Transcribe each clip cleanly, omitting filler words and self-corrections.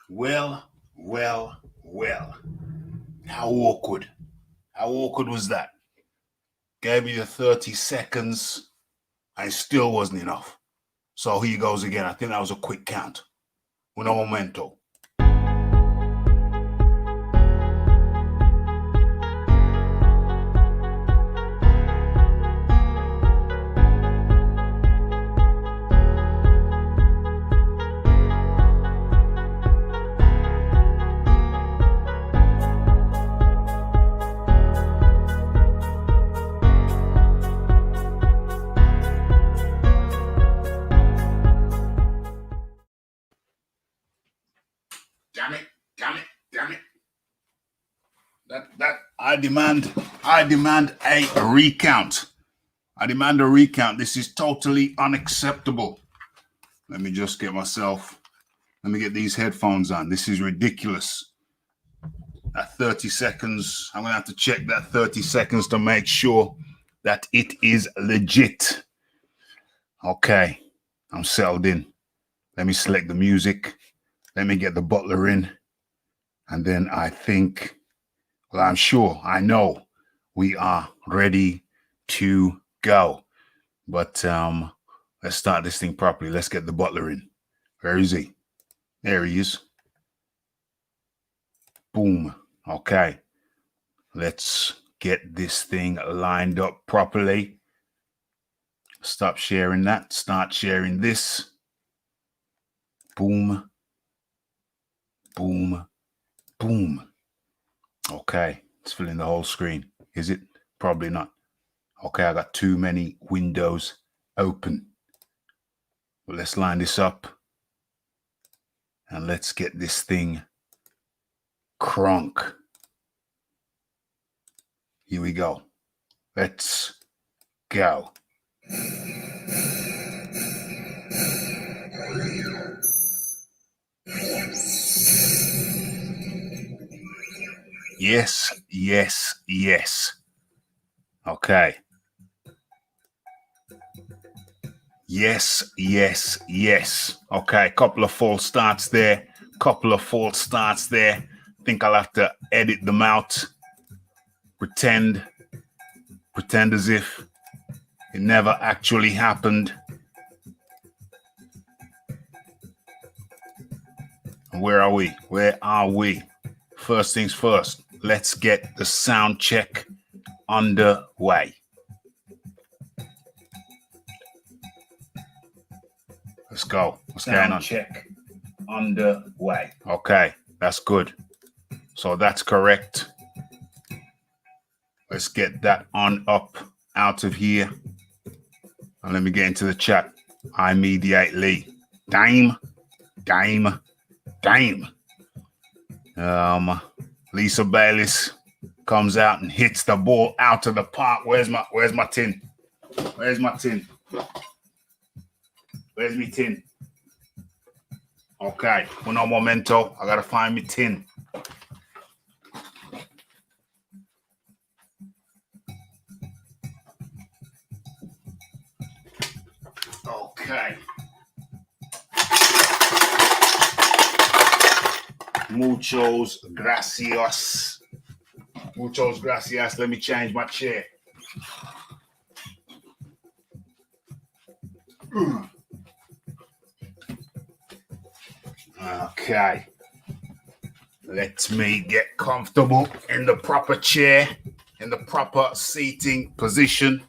Well. How awkward. How awkward was that? Gave me the 30 seconds and it still wasn't enough. So here goes again. I think that was a quick count. Uno momento. Damn it. That I demand a recount. I demand a recount. This is totally unacceptable. Let me just get these headphones on. This is ridiculous. That 30 seconds, I'm gonna have to check that 30 seconds to make sure that it is legit. Okay, I'm settled in. Let me select the music. Let me get the butler in. And then I think, well, I'm sure, I know we are ready to go. But let's start this thing properly. Let's get the butler in. Where is he? There he is. Boom. Okay. Let's get this thing lined up properly. Stop sharing that. Start sharing this. Boom. Boom. Boom. Okay, it's filling the whole screen. Is it? Probably not. Okay, I got too many windows open. But let's line this up. And let's get this thing crunk. Here we go. Let's go. Yes. Okay. Yes. Okay, couple of false starts there. Think I'll have to edit them out. Pretend as if it never actually happened. Where are we? First things first, let's get the sound check underway. Let's go. What's going on? Check underway. Okay, that's good. So that's correct. Let's get that on up out of here. And let me get into the chat immediately. Dame. Lisa Bayliss comes out and hits the ball out of the park. Where's my tin? Where's my tin? Okay, uno momento. I gotta find me tin. Okay. Muchos gracias. Let me change my chair. Okay. Let me get comfortable in the proper chair, in the proper seating position.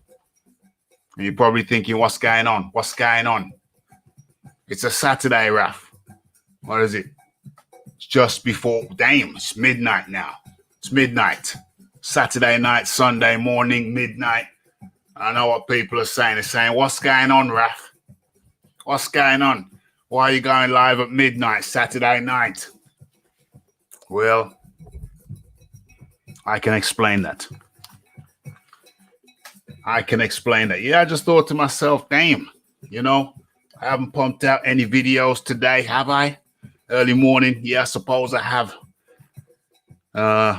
And you're probably thinking, what's going on? It's a Saturday, Raf. What is it? It's just before, it's midnight now. It's midnight. Saturday night, Sunday morning, midnight. I know what people are saying. They're saying, what's going on, Raf? What's going on? Why are you going live at midnight, Saturday night? Well, I can explain that. Yeah, I just thought to myself, I haven't pumped out any videos today, have I? Early morning, yeah, I suppose I have.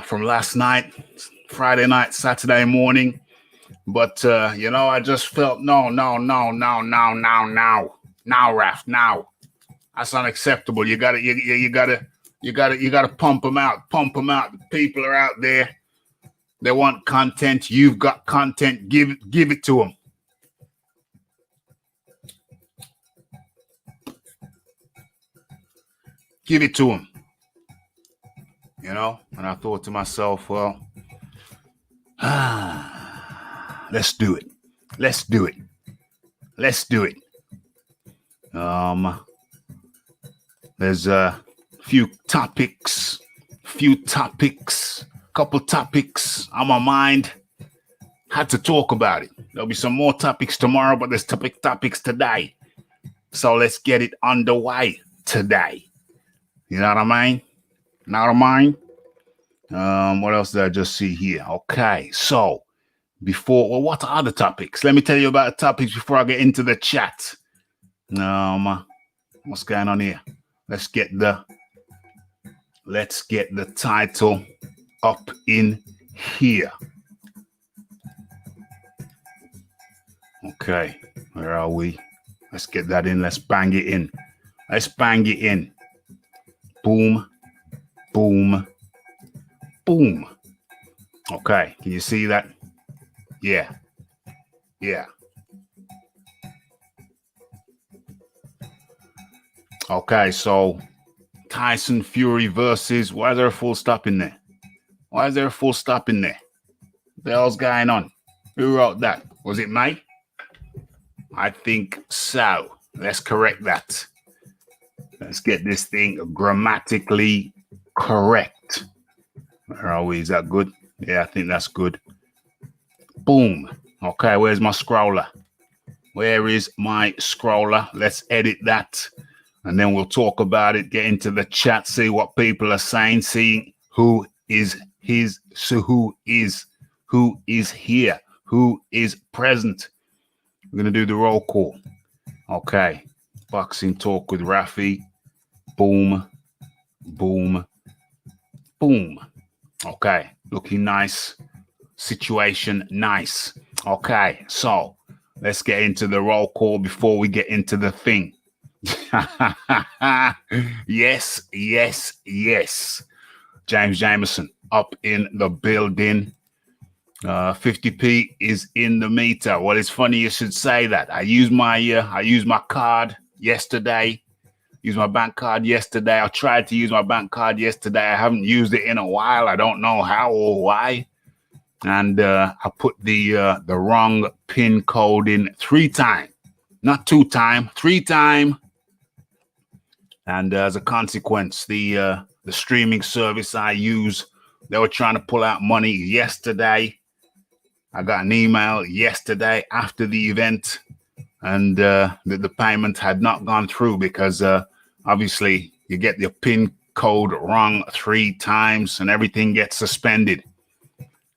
From last night, Friday night, Saturday morning. But, I just felt, no, Raf, now. That's unacceptable. You gotta You gotta pump them out. Pump them out. The people are out there. They want content. You've got content. Give it to them. Give it to them. You know? And I thought to myself, well, let's do it. Let's do it. Let's do it. There's a few topics, couple topics on my mind. Had to talk about it. There'll be some more topics tomorrow, but there's topics today. So let's get it underway today. You know what I mean? What else did I just see here? Okay, so what are the topics? Let me tell you about the topics before I get into the chat. What's going on here? Let's get the title up in here. Okay, where are we? Let's get that in. Let's bang it in. Boom, boom, boom. Okay, can you see that? Yeah. Okay, so Tyson Fury versus, why is there a full stop in there? What the hell's going on? Who wrote that? Was it me? I think so. Let's correct that. Let's get this thing grammatically correct. Where are we? Is that good? Yeah, I think that's good. Boom. Okay, where's my scroller? Where is my scroller? Let's edit that. And then we'll talk about it, get into the chat, see what people are saying, see who is here, who is present. We're going to do the roll call. Okay. Boxing talk with Rafi. Boom, boom, boom. Okay. Looking nice. Situation nice. Okay. So let's get into the roll call before we get into the thing. Yes. James Jameson up in the building. 50p is in the meter. Well, it's funny you should say that. I used my card yesterday. Used my bank card yesterday. I tried to use my bank card yesterday. I haven't used it in a while. I don't know how or why. And I put the wrong PIN code in 3 times. Not 2 times, 3 times. And as a consequence, the streaming service I use, they were trying to pull out money yesterday. I got an email yesterday after the event, and the payment had not gone through because obviously you get the PIN code wrong 3 times and everything gets suspended.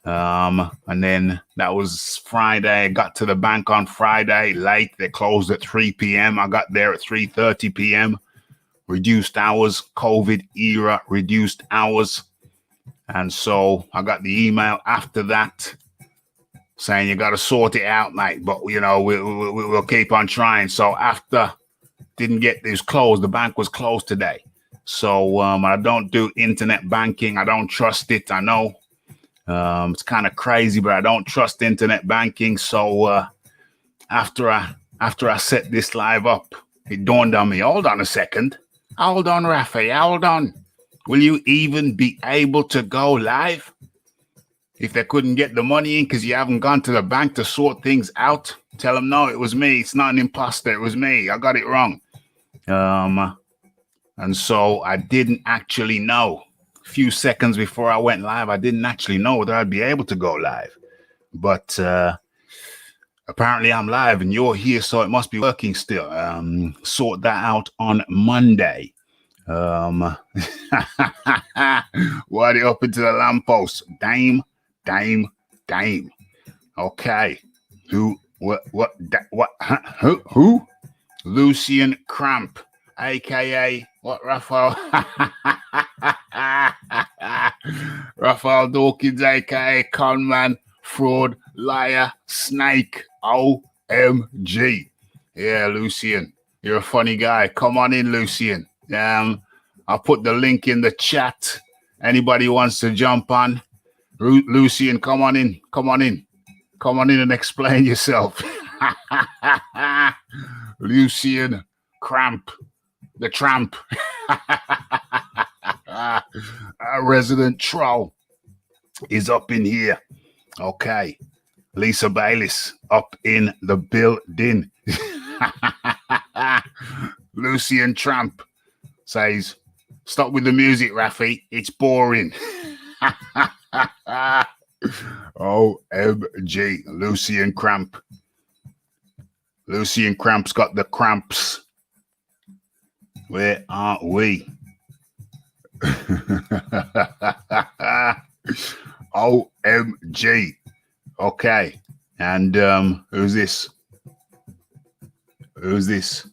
And then that was Friday. I got to the bank on Friday late. They closed at 3 p.m. I got there at 3:30 p.m. Reduced hours, COVID era, reduced hours. And so I got the email after that saying you got to sort it out, mate. But, you know, we'll keep on trying. So after didn't get this closed, the bank was closed today. So I don't do internet banking. I don't trust it. I know it's kind of crazy, but I don't trust internet banking. So after I set this live up, it dawned on me, hold on a second. Hold on, Rafi, hold on. Will you even be able to go live? If they couldn't get the money in because you haven't gone to the bank to sort things out, tell them, no, it was me. It's not an imposter. It was me. I got it wrong. And so I didn't actually know. A few seconds before I went live, I didn't actually know whether I'd be able to go live. But apparently I'm live and you're here, so it must be working still. Sort that out on Monday. Why they up into the lamppost? Dame. Okay. Who? Who? Lucian Cramp, aka what? Raphael? Raphael Dawkins, aka conman, fraud, liar, snake. OMG. Yeah, Lucian, you're a funny guy. Come on in, Lucian. I'll put the link in the chat. Anybody wants to jump on? Lucian, come on in. Come on in. Come on in and explain yourself. Lucian Cramp, the Tramp. Our resident troll is up in here. Okay. Lisa Bayliss up in the building. Lucian Tramp says, stop with the music, Rafi. It's boring. OMG. Lucian Cramp. Lucian Cramp's got the cramps. Where are we? OMG. Okay. And who's this? Who's this?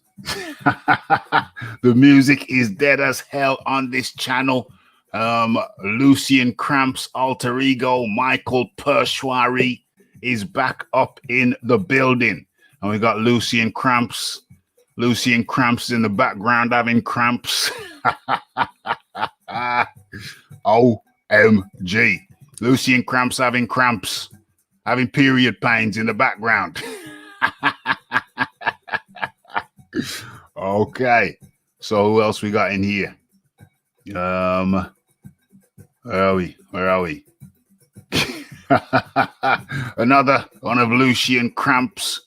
The music is dead as hell on this channel. Lucian Cramp's alter ego, Michael Pershwari, is back up in the building. And we got Lucian Cramps. Lucian Cramps in the background having cramps. OMG. Lucian Cramps having cramps. Having period pains in the background. Okay. So who else we got in here? Where are we? Where are we? Another one of Lucian Cramp's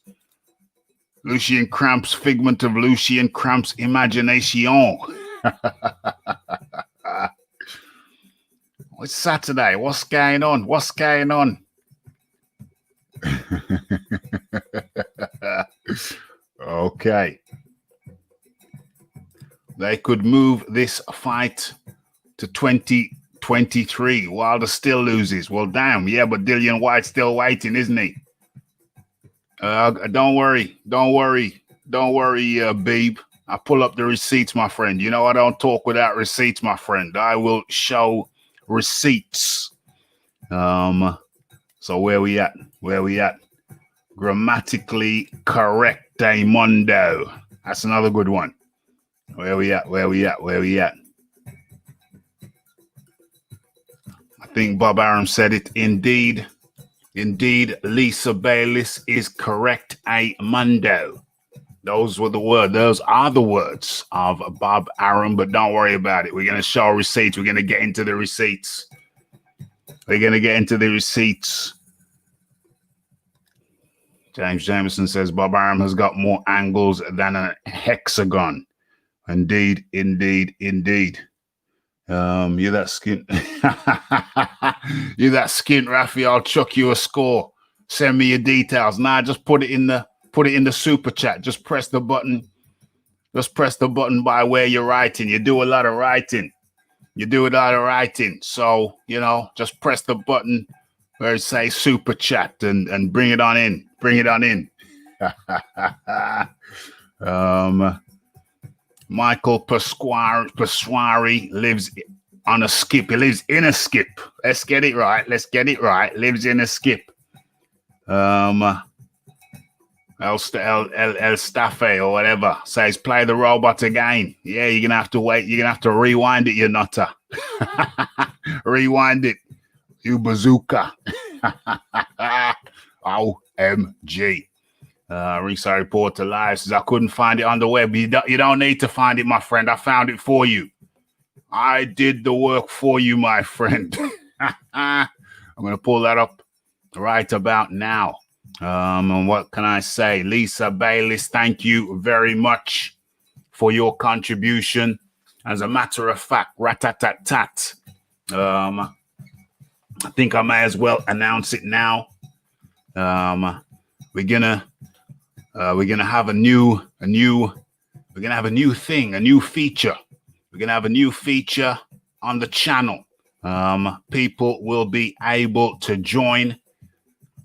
figment of Lucian Cramp's imagination. It's Saturday. What's going on? What's going on? Okay. They could move this fight to 2023. Wilder still loses. Well, damn. Yeah, but Dillian White's still waiting, isn't he? Don't worry. Don't worry. Don't worry, Beeb. I pull up the receipts, my friend. You know I don't talk without receipts, my friend. I will show receipts. So where we at? Where we at? Grammatically correct, Mundo. That's another good one. Where we at? Where we at? Where we at? I think Bob Arum said it. Indeed. Indeed, Lisa Bayliss is correct, Mundo. Those were the words. Those are the words of Bob Arum, but don't worry about it. We're going to show receipts. We're going to get into the receipts. We're going to get into the receipts. James Jameson says Bob Arum has got more angles than a hexagon. Indeed, indeed, indeed. You that skin. You that skin, Rafi. I'll chuck you a score. Send me your details. Nah, just put it in the super chat. Just press the button. Just press the button by where you're writing. You do a lot of writing. You do a lot of writing. So, you know, just press the button where it says super chat and bring it on in. Bring it on in. Michael Persuari lives on a skip. He lives in a skip. Let's get it right. Let's get it right. Lives in a skip. El Staffe or whatever says play the robot again. Yeah, you're gonna have to wait. You're gonna have to rewind it, you nutter. Rewind it, you bazooka. OMG. Research Reporter Live says I couldn't find it on the web. You don't need to find it, my friend. I found it for you. I did the work for you, my friend. I'm gonna pull that up right about now. And what can I say? Lisa Bayliss, thank you very much for your contribution. As a matter of fact, rat-tat-tat-tat. I think I may as well announce it now. We're gonna have a new thing, a new feature. We're gonna have a new feature on the channel. People will be able to join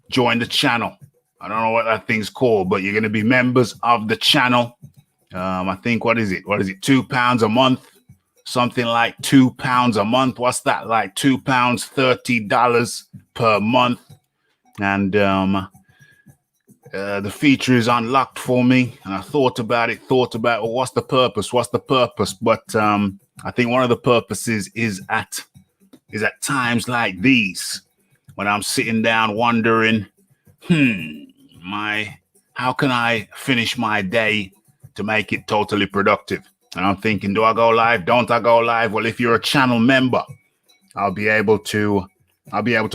the channel. I don't know what that thing's called, but you're going to be members of the channel. I think, what is it? £2 a month? Something like £2 a month. What's that? Like £2, $30 per month. And the feature is unlocked for me, and I thought about well, what's the purpose? But I think one of the purposes is at times like these when I'm sitting down wondering, how can I finish my day to make it totally productive? And I'm thinking, do I go live? Don't I go live? Well, if you're a channel member, I'll be able to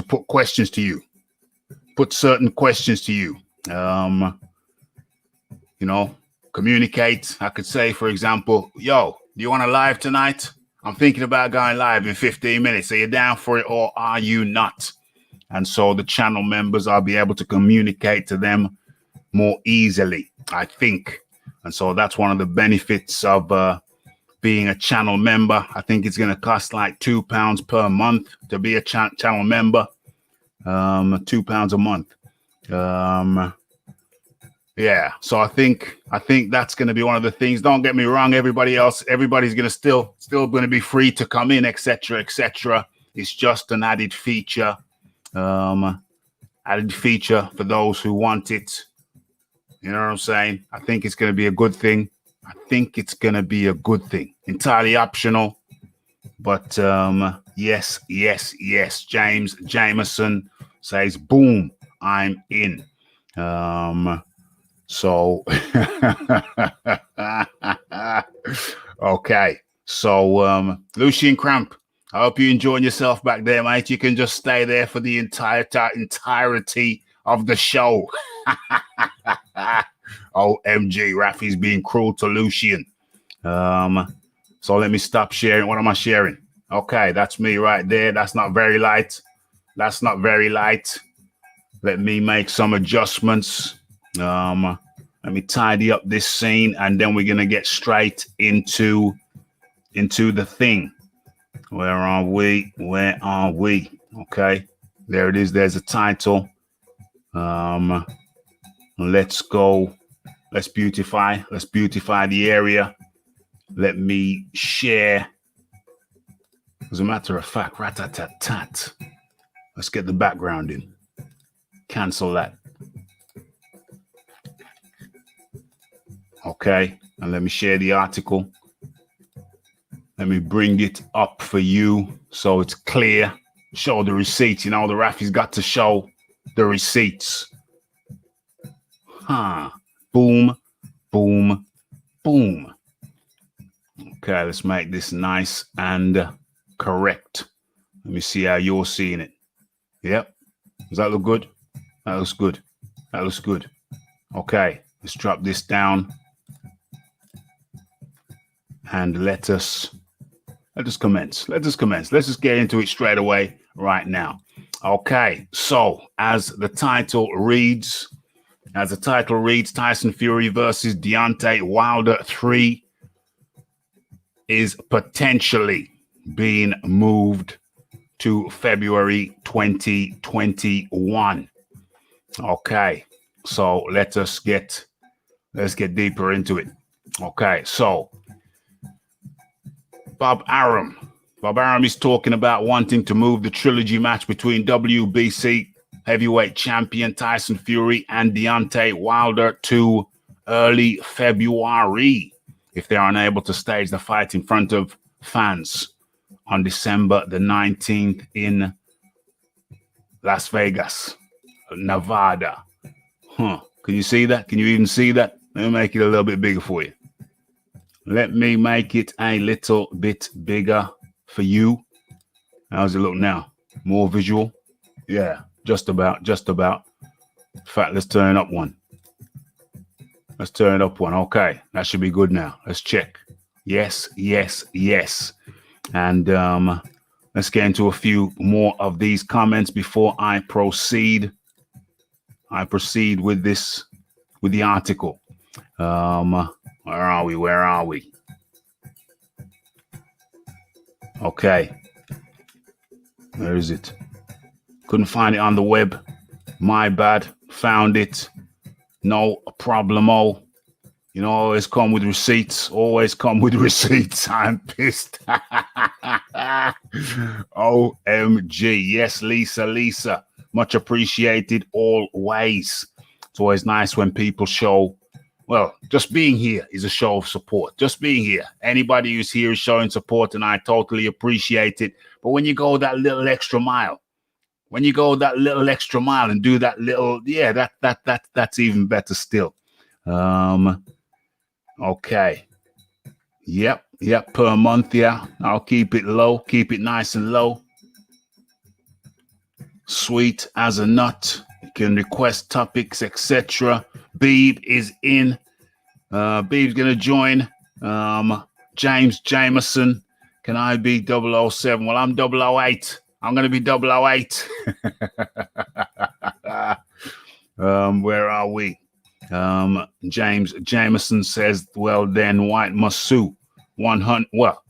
put questions to you, put certain questions to you. Communicate. I could say, for example, yo, do you want to live tonight? I'm thinking about going live in 15 minutes. Are you down for it or are you not? And so the channel members, I'll be able to communicate to them more easily, I think. And so that's one of the benefits of being a channel member. I think it's going to cost like £2 per month to be a channel member. £2 a month. Yeah, so I think that's going to be one of the things. Don't get me wrong, everybody's going to still going to be free to come in, etc., etc. It's just an added feature, for those who want it. You know what I'm saying? I think it's going to be a good thing. Entirely optional, but yes. James Jameson says, "Boom, I'm in." So, okay. So, Lucian Cramp, I hope you're enjoying yourself back there, mate. You can just stay there for the entirety of the show. OMG, Rafi's being cruel to Lucian. So let me stop sharing. What am I sharing? Okay, that's me right there. That's not very light. Let me make some adjustments. Let me tidy up this scene, and then we're gonna get straight into the thing. Where are we? Okay, there it is. There's a title. Let's go. Let's beautify the area. Let me share. As a matter of fact, rat-tat-tat-tat. Let's get the background in. Cancel that. Okay, and let me share the article. Let me bring it up for you so it's clear. Show the receipts. You know, the Rafi's got to show the receipts. Boom, boom, boom. Okay, let's make this nice and correct. Let me see how you're seeing it. Yep. Does that look good? That looks good. Okay, let's drop this down. And let us commence. Let's just get into it straight away right now. Okay, so as the title reads, Tyson Fury versus Deontay Wilder 3 is potentially being moved to February 2021. Okay, so let's get deeper into it. Okay, so Bob Arum is talking about wanting to move the trilogy match between WBC heavyweight champion Tyson Fury and Deontay Wilder to early February if they are unable to stage the fight in front of fans on December the 19th in Las Vegas, Nevada. Can you see that? Can you even see that? Let me make it a little bit bigger for you. Let me make it a little bit bigger for you. How's it look now? More visual? Yeah, just about. In fact, let's turn it up one. Okay, that should be good now. Let's check. Yes. And let's get into a few more of these comments before I proceed. With the article. Where are we? Okay. Where is it? Couldn't find it on the web. My bad. Found it. No problemo. You know, always come with receipts. I'm pissed. OMG. Yes, Lisa. Much appreciated always. It's always nice when people show, well, just being here is a show of support. Just being here. Anybody who's here is showing support, and I totally appreciate it. But when you go that little extra mile, and do that little, yeah, that's even better still. Okay. Yep, per month, yeah. I'll keep it low, keep it nice and low. Sweet as a nut. You can request topics, etc. Beeb is in. Beeb's gonna join. James Jameson. Can I be 007? Well, I'm 008. I'm gonna be 008. Where are we? James Jameson says, well, then White must sue 100. Well,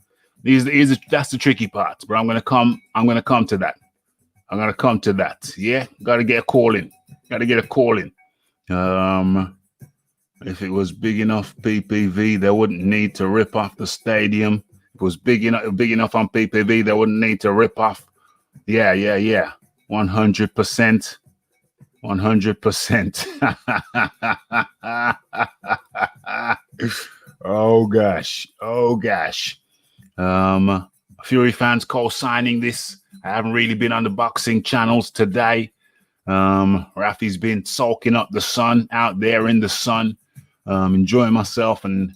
that's the tricky part, but I'm gonna come to that. Yeah, gotta get a call in. If it was big enough PPV, they wouldn't need to rip off the stadium. If it was big enough on PPV, they wouldn't need to rip off. Yeah. 100%. 100%. Oh gosh. Fury fans co-signing this. I haven't really been on the boxing channels today. Rafi's been soaking up the sun out there in the sun, enjoying myself, and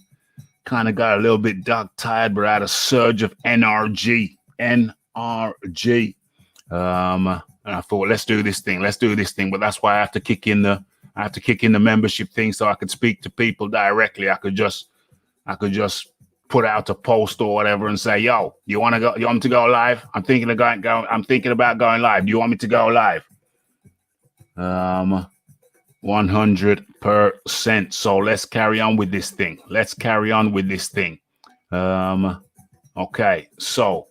kind of got a little bit dog tired, but I had a surge of NRG. And I thought, let's do this thing. But that's why I have to kick in the membership thing, so I could speak to people directly. I could just put out a post or whatever and say, yo, you want me to go live? I'm thinking about going live. Do you want me to go live? 100%. So let's carry on with this thing. Okay, so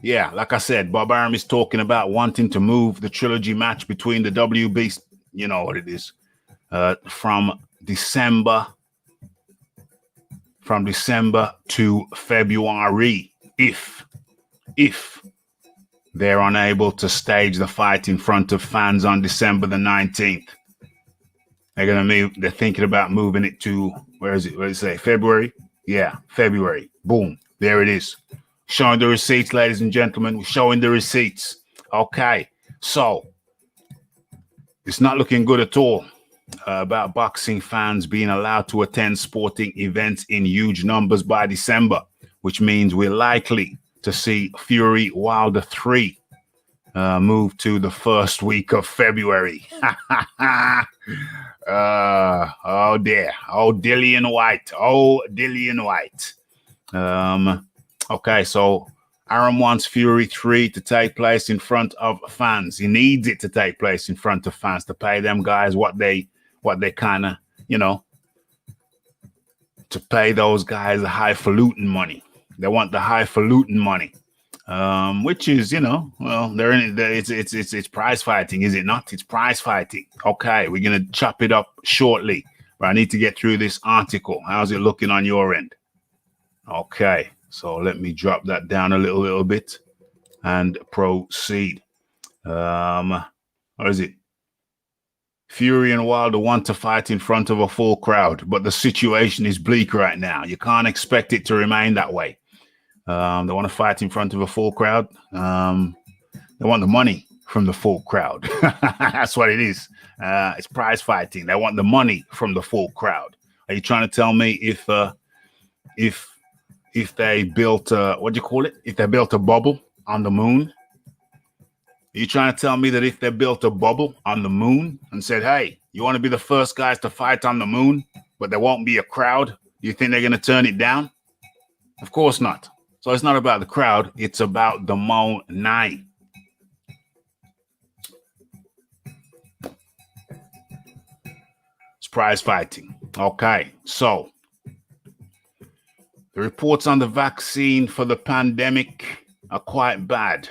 yeah, like I said, Bob Arum is talking about wanting to move the trilogy match between the WB, you know what it is, from December to February, if they're unable to stage the fight in front of fans on December the 19th. They're thinking about moving it to, where is it? What did it say? February? Yeah, February. Boom. There it is. Showing the receipts, ladies and gentlemen. We're showing the receipts. Okay. So it's not looking good at all about boxing fans being allowed to attend sporting events in huge numbers by December, which means we're likely to see Fury Wilder 3 move to the first week of February. Oh dear. Oh, Dillian White. Okay, so Arum wants Fury 3 to take place in front of fans. He needs it to take place in front of fans to pay them guys what they kind of, to pay those guys the highfalutin money. They want the highfalutin money, which is, well, they're in it. It's prize fighting, is it not? It's prize fighting. Okay, we're gonna chop it up shortly, but I need to get through this article. How's it looking on your end? Okay, so let me drop that down a little bit and proceed. What is it? Fury and Wilder want to fight in front of a full crowd, but the situation is bleak right now. You can't expect it to remain that way. They want to fight in front of a full crowd. They want the money from the full crowd. That's what it is. It's prize fighting. They want the money from the full crowd. Are you trying to tell me if they built if they built a bubble on the moon? Are you trying to tell me that if they built a bubble on the moon and said, hey, you want to be the first guys to fight on the moon, but there won't be a crowd, do you think they're going to turn it down? Of course not. So it's not about the crowd. It's about the money. It's prize fighting. Okay, so the reports on the vaccine for the pandemic are quite bad.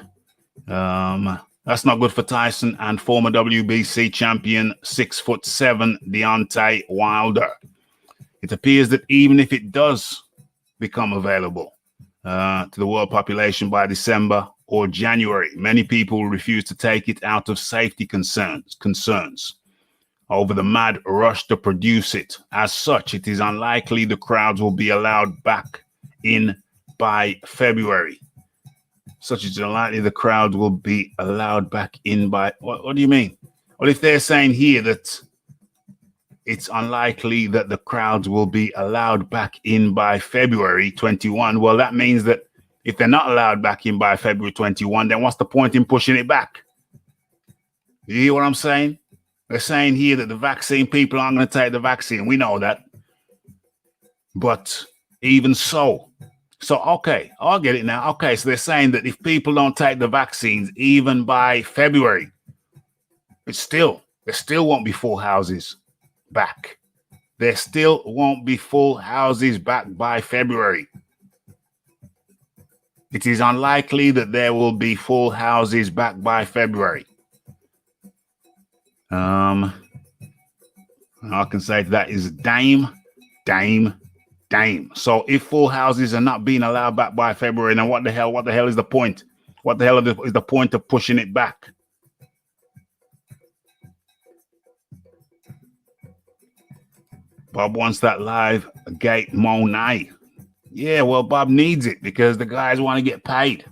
That's not good for Tyson and former WBC champion 6'7" Deontay Wilder. It appears that even if it does become available, to the world population by December or January. Many people refuse to take it out of safety concerns over the mad rush to produce it. As such, it is unlikely the crowds will be allowed back in by February. Such is unlikely the crowd will be allowed back in by... What do you mean? Well, if they're saying here that it's unlikely that the crowds will be allowed back in by February 21, well, that means that if they're not allowed back in by February 21, then what's the point in pushing it back? You hear what I'm saying? They're saying here that the vaccine, people aren't going to take the vaccine. We know that. But even so, okay, I'll get it now. Okay, so they're saying that if people don't take the vaccines, even by February, there still won't be full houses back. There still won't be full houses back by February. It is unlikely that there will be full houses back by February. I can say that is dame. So if full houses are not being allowed back by February, then what the hell is the point? What the hell is the point of pushing it back? Bob wants that live gate Monet. Yeah, well, Bob needs it because the guys want to get paid.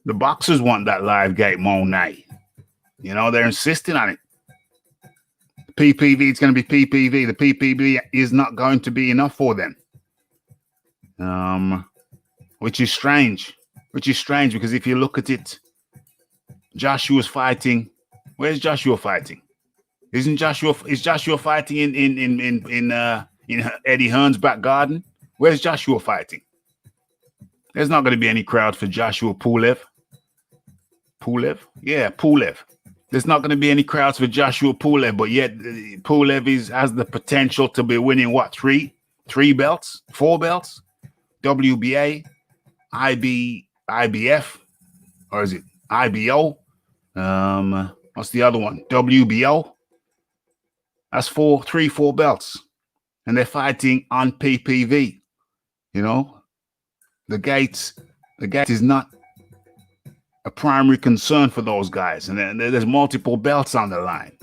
The boxers want that live gate Monet. You know, they're insisting on it. PPV, it's going to be PPV. The PPV is not going to be enough for them. Which is strange because if you look at it, Joshua's fighting. Where's Joshua fighting? Is Joshua fighting in Eddie Hearn's back garden? Where's Joshua fighting? There's not going to be any crowd for Joshua Pulev. Yeah, Pulev. There's not going to be any crowds for Joshua Pulev, but yet Pulev has the potential to be winning what, three belts, 4 belts, WBA, IBF, or is it IBO? What's the other one? WBO. That's 4 belts, and they're fighting on PPV. You know, the gate is not a primary concern for those guys, and there's multiple belts on the line.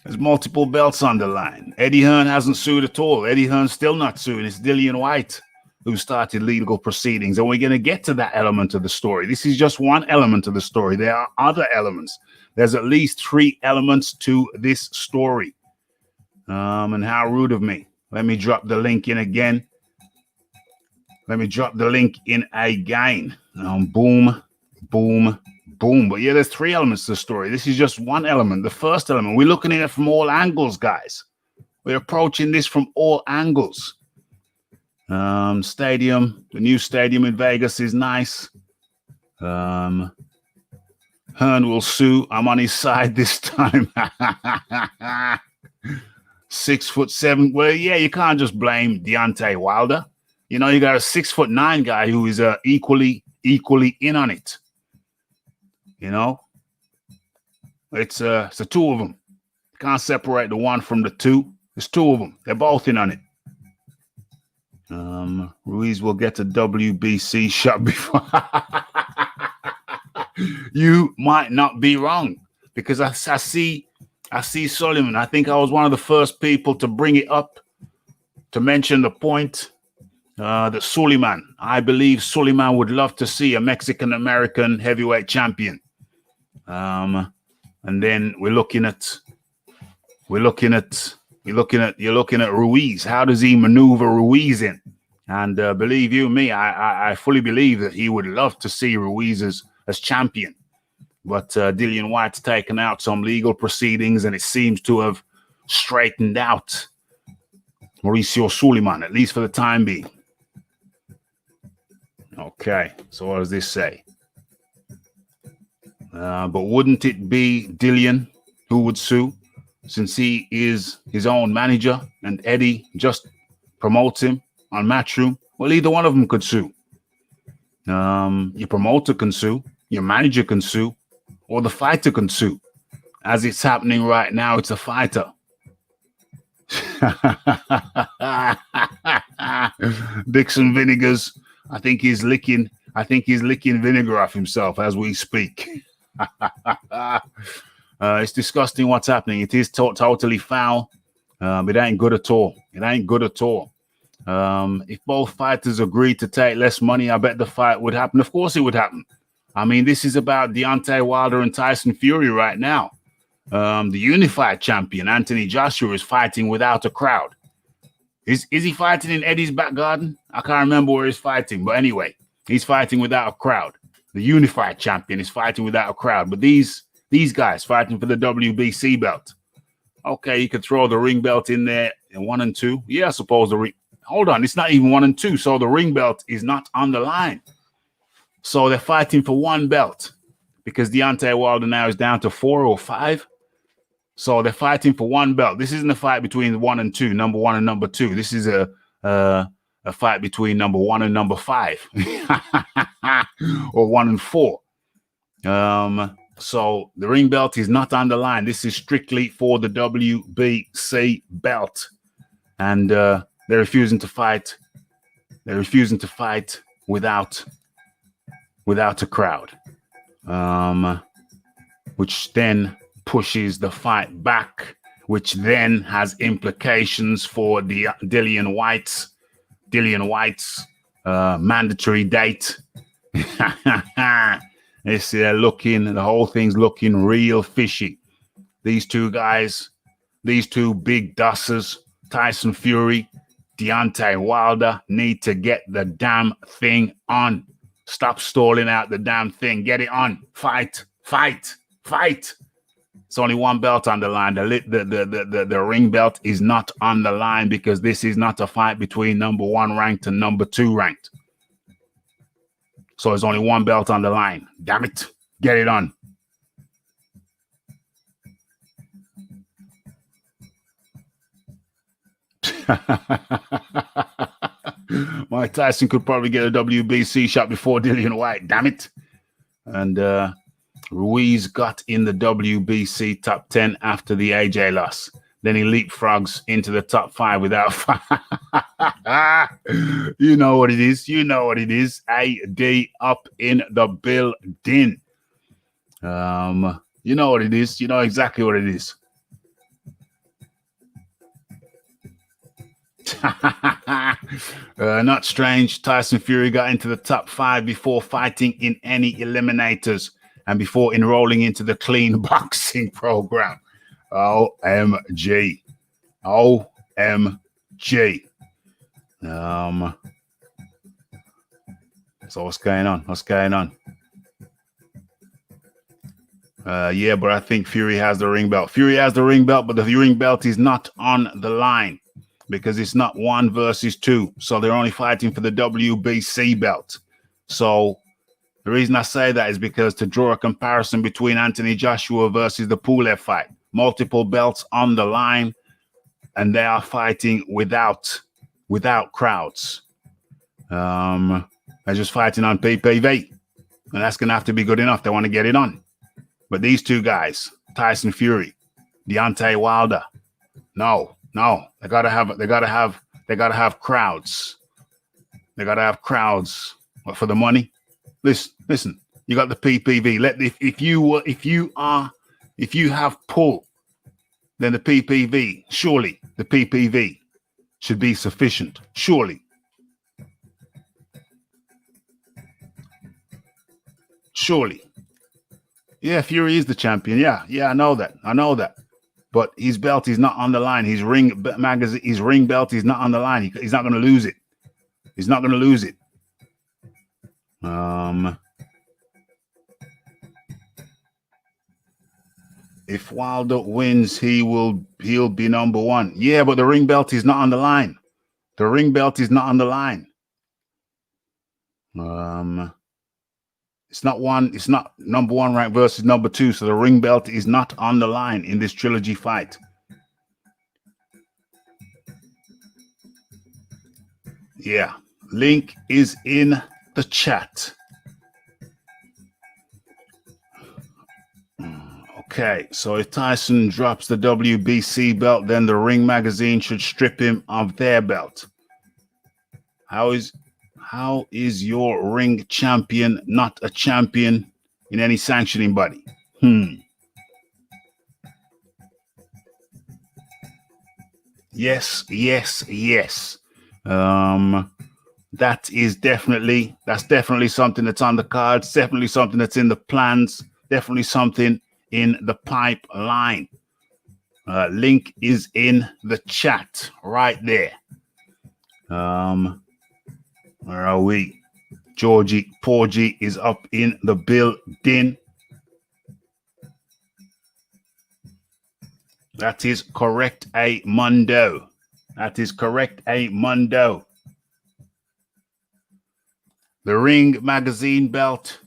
There's multiple belts on the line. Eddie Hearn hasn't sued at all. Eddie Hearn's still not suing. It's Dillian White who started legal proceedings, and we're going to get to that element of the story. This is just one element of the story. There are other elements. There's at least 3 elements to this story. And how rude of me. Let me drop the link in again. Boom, boom, boom. But yeah, there's 3 elements to the story. This is just one element. The first element, we're looking at it from all angles, guys. We're approaching this from all angles. Stadium, the new stadium in Vegas is nice. Hearn will sue. I'm on his side this time. 6'7". Well, yeah, you can't just blame Deontay Wilder. You know, you got a 6'9" guy who is equally in on it. You know, it's the 2 of them. Can't separate the 1 from the 2. There's 2 of them. They're both in on it. Ruiz will get a WBC shot before. You might not be wrong, because I see Sullivan. I think I was one of the first people to bring it up, to mention the point that Sullivan, I believe Sullivan would love to see a Mexican-American heavyweight champion. And then you're looking at Ruiz. How does he maneuver Ruiz in? And believe you me, I fully believe that he would love to see Ruiz as champion. But Dillian White's taken out some legal proceedings, and it seems to have straightened out Mauricio Sullivan, at least for the time being. Okay, so what does this say? But wouldn't it be Dillian who would sue, since he is his own manager and Eddie just promotes him on Matchroom? Well, either one of them could sue. Your promoter can sue, your manager can sue, or the fighter can sue. As it's happening right now, it's a fighter Dixon Vinegars. I think he's licking vinegar off himself as we speak. It's disgusting what's happening. It is totally foul. It ain't good at all. It ain't good at all. If both fighters agreed to take less money, I bet the fight would happen. Of course it would happen. I mean, this is about Deontay Wilder and Tyson Fury right now. The unified champion, Anthony Joshua, is fighting without a crowd. Is he fighting in Eddie's back garden? I can't remember where he's fighting. But anyway, he's fighting without a crowd. The unified champion is fighting without a crowd. But these guys fighting for the WBC belt. Okay, you could throw the ring belt in there in 1 and 2. Yeah, I suppose the ring. Hold on, it's not even 1 and 2. So the ring belt is not on the line. So they're fighting for one belt because Deontay Wilder now is down to 4 or 5. So they're fighting for one belt. This isn't a fight between 1 and 2, number 1 and number 2. This is a fight between number 1 and number 5, or 1 and 4. So the ring belt is not on the line. This is strictly for the WBC belt, and they're refusing to fight. They're refusing to fight without a crowd, which then pushes the fight back, which then has implications for the Dillian Whyte's mandatory date. It's the whole thing's looking real fishy. These two guys, these two big dossers, Tyson Fury, Deontay Wilder, need to get the damn thing on. Stop stalling out the damn thing. Get it on. Fight. It's only one belt on the line. The ring belt is not on the line because this is not a fight between number 1 ranked and number 2 ranked. So there's only one belt on the line. Damn it. Get it on. Mike Tyson could probably get a WBC shot before Dillian Whyte. Damn it. And Ruiz got in the WBC top 10 after the AJ loss. Then he leapfrogs into the top 5 without You know what it is. AD up in the building. You know what it is. You know exactly what it is. Not strange. Tyson Fury got into the top 5 before fighting in any eliminators and before enrolling into the clean boxing program. OMG. So what's going on? Yeah, but I think Fury has the ring belt. But the ring belt is not on the line because it's not 1 versus 2. So they're only fighting for the WBC belt. So the reason I say that is because to draw a comparison between Anthony Joshua versus the Pulev fight, multiple belts on the line, and they are fighting without crowds. They're just fighting on PPV, and that's gonna have to be good enough. They want to get it on. But these two guys, Tyson Fury, Deontay Wilder, no, they gotta have crowds. They gotta have crowds. What, for the money? Listen. You got the PPV. If you have pull, then the PPV, surely the PPV should be sufficient. Surely. Yeah, Fury is the champion. Yeah, I know that. But his belt is not on the line. His ring belt is not on the line. He's not going to lose it. If Wilder wins, he'll be number 1. Yeah, but the ring belt is not on the line. It's not number 1 rank versus number 2, so the ring belt is not on the line in this trilogy fight. Yeah, link is in the chat. Okay, so if Tyson drops the WBC belt, then the Ring magazine should strip him of their belt. How is your ring champion not a champion in any sanctioning body? Yes. That's definitely something that's on the cards, definitely something that's in the plans, definitely something in the pipeline. Link is in the chat right there. Where are we? Georgie Porgy is up in the building. That is correct, a Mundo. That is correct, a Mundo. The Ring magazine belt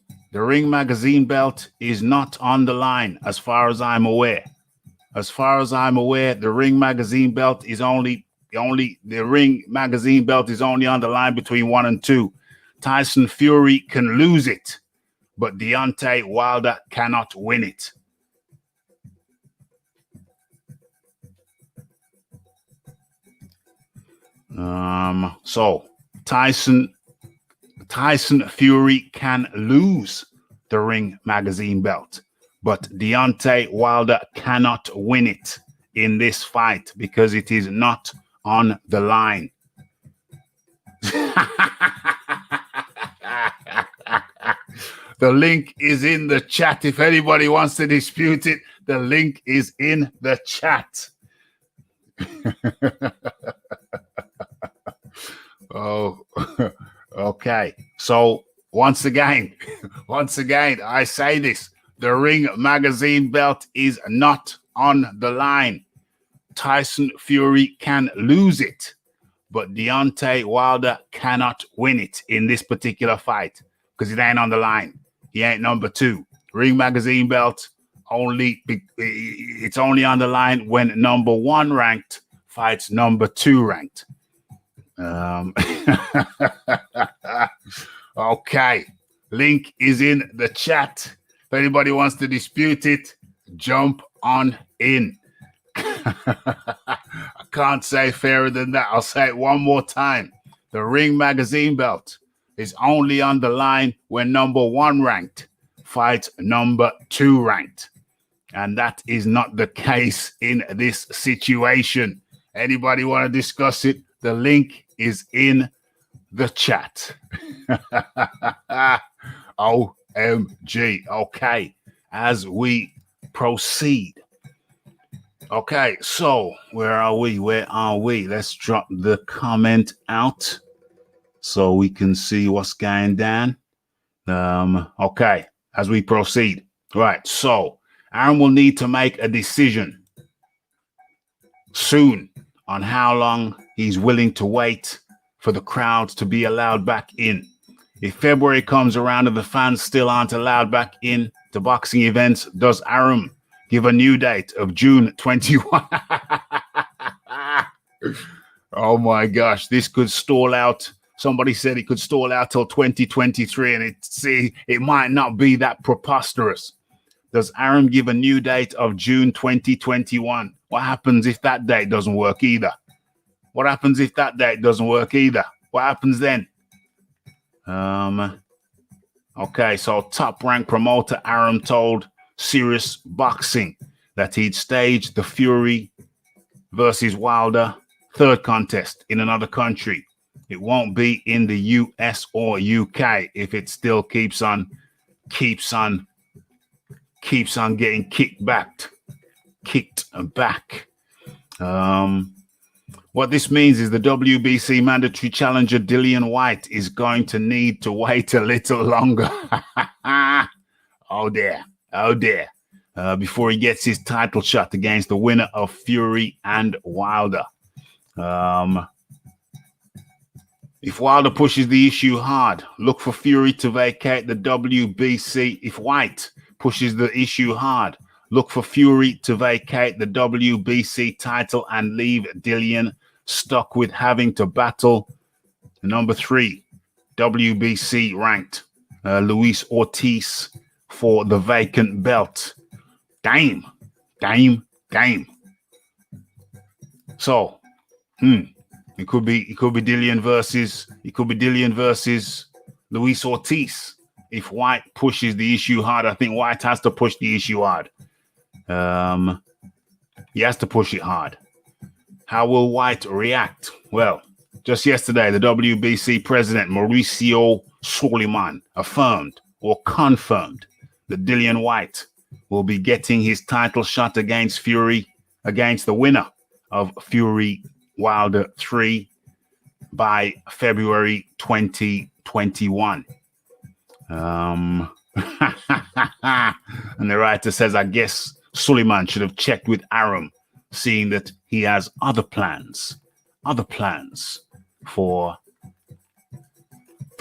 is not on the line as far as I'm aware. As far as I'm aware, the Ring magazine belt is only on the line between 1 and 2. Tyson Fury can lose it, but Deontay Wilder cannot win it. So Tyson Fury can lose the Ring magazine belt, but Deontay Wilder cannot win it in this fight because it is not on the line. The link is in the chat. If anybody wants to dispute it, the link is in the chat. Oh, okay. So once again, I say this. The Ring magazine belt is not on the line. Tyson Fury can lose it, but Deontay Wilder cannot win it in this particular fight because it ain't on the line. He ain't number 2. Ring magazine belt it's only on the line when number 1 ranked fights number 2 ranked. Okay, link is in the chat. If anybody wants to dispute it, jump on in. I can't say fairer than that. I'll say it one more time. The Ring magazine belt is only on the line when number 1 ranked fights number 2 ranked. And that is not the case in this situation. Anybody want to discuss it? The link is in the chat. OMG. Okay, as we proceed. Okay, so where are we? Let's drop the comment out so we can see what's going down. Okay, as we proceed. Right, so Aaron will need to make a decision soon on how long he's willing to wait for the crowds to be allowed back in. If February comes around and the fans still aren't allowed back in to boxing events, does Aaron give a new date of June 21? Oh my gosh, this could stall out. Somebody said it could stall out till 2023, and it might not be that preposterous. Does Aaron give a new date of June 2021? What happens if that date doesn't work either? What happens then? Okay, so top rank promoter Aaron told Serious Boxing that he'd stage the Fury versus Wilder third contest in another country. It won't be in the US or UK if it still keeps on getting kicked back. What this means is the WBC mandatory challenger Dillian White is going to need to wait a little longer. Oh dear. Before he gets his title shot against the winner of Fury and Wilder. If Wilder pushes the issue hard, look for Fury to vacate the WBC. If White pushes the issue hard, look for Fury to vacate the WBC title and leave Dillian stuck with having to battle number 3 WBC ranked Luis Ortiz for the vacant belt. Damn. So, it could be Dillian versus Luis Ortiz. If White pushes the issue hard, I think White has to push the issue hard. He has to push it hard. How will White react? Well, just yesterday, the WBC president, Mauricio Suleiman, affirmed or confirmed that Dillian White will be getting his title shot against Fury, against the winner of Fury Wilder 3 by February 2021. And the writer says, I guess Suleiman should have checked with Arum, seeing that he has other plans for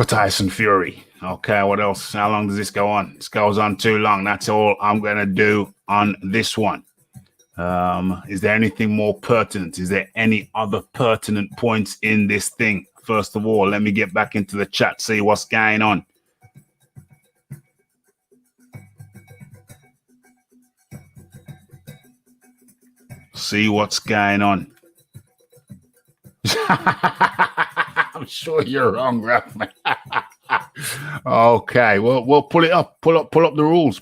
Tyson Fury. Okay, what else? How long does this go on? This goes on too long. That's all I'm going to do on this one. Is there anything more pertinent? Is there any other pertinent points in this thing? First of all, let me get back into the chat, see what's going on. See what's going on. I'm sure you're wrong, Ralph. Okay, well, pull it up. Pull up the rules.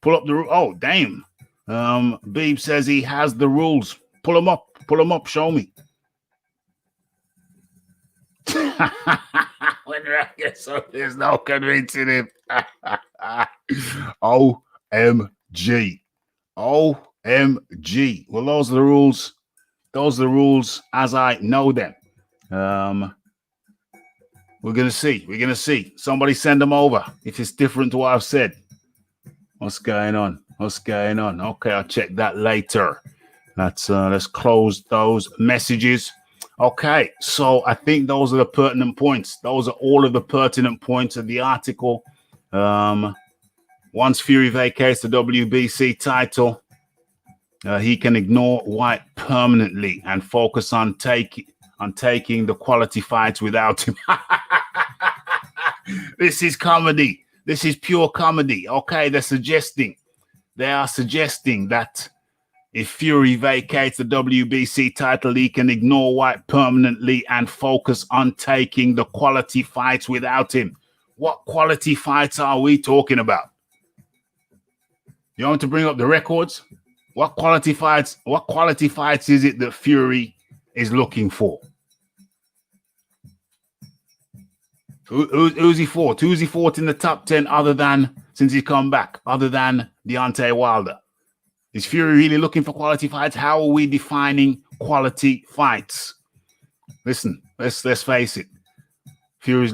Oh, damn. Beeb says he has the rules. Pull them up. Show me. So there's no convincing him. OMG. Well, those are the rules. Those are the rules as I know them. We're gonna see. Somebody send them over if it's different to what I've said. What's going on? Okay, I'll check that later. Let's close those messages. Okay, so I think those are the pertinent points. Those are all of the pertinent points of the article. Once Fury vacates the WBC title, he can ignore White permanently and focus on taking the quality fights without him. This is comedy. This is pure comedy. Okay, they are suggesting that if Fury vacates the WBC title, he can ignore White permanently and focus on taking the quality fights without him. What quality fights are we talking about? You want to bring up the records? What quality fights is it that Fury is looking for? Who's he fought? Who's he fought in the top 10 other than, since he's come back, other than Deontay Wilder? Is Fury really looking for quality fights? How are we defining quality fights? Listen, let's face it. Fury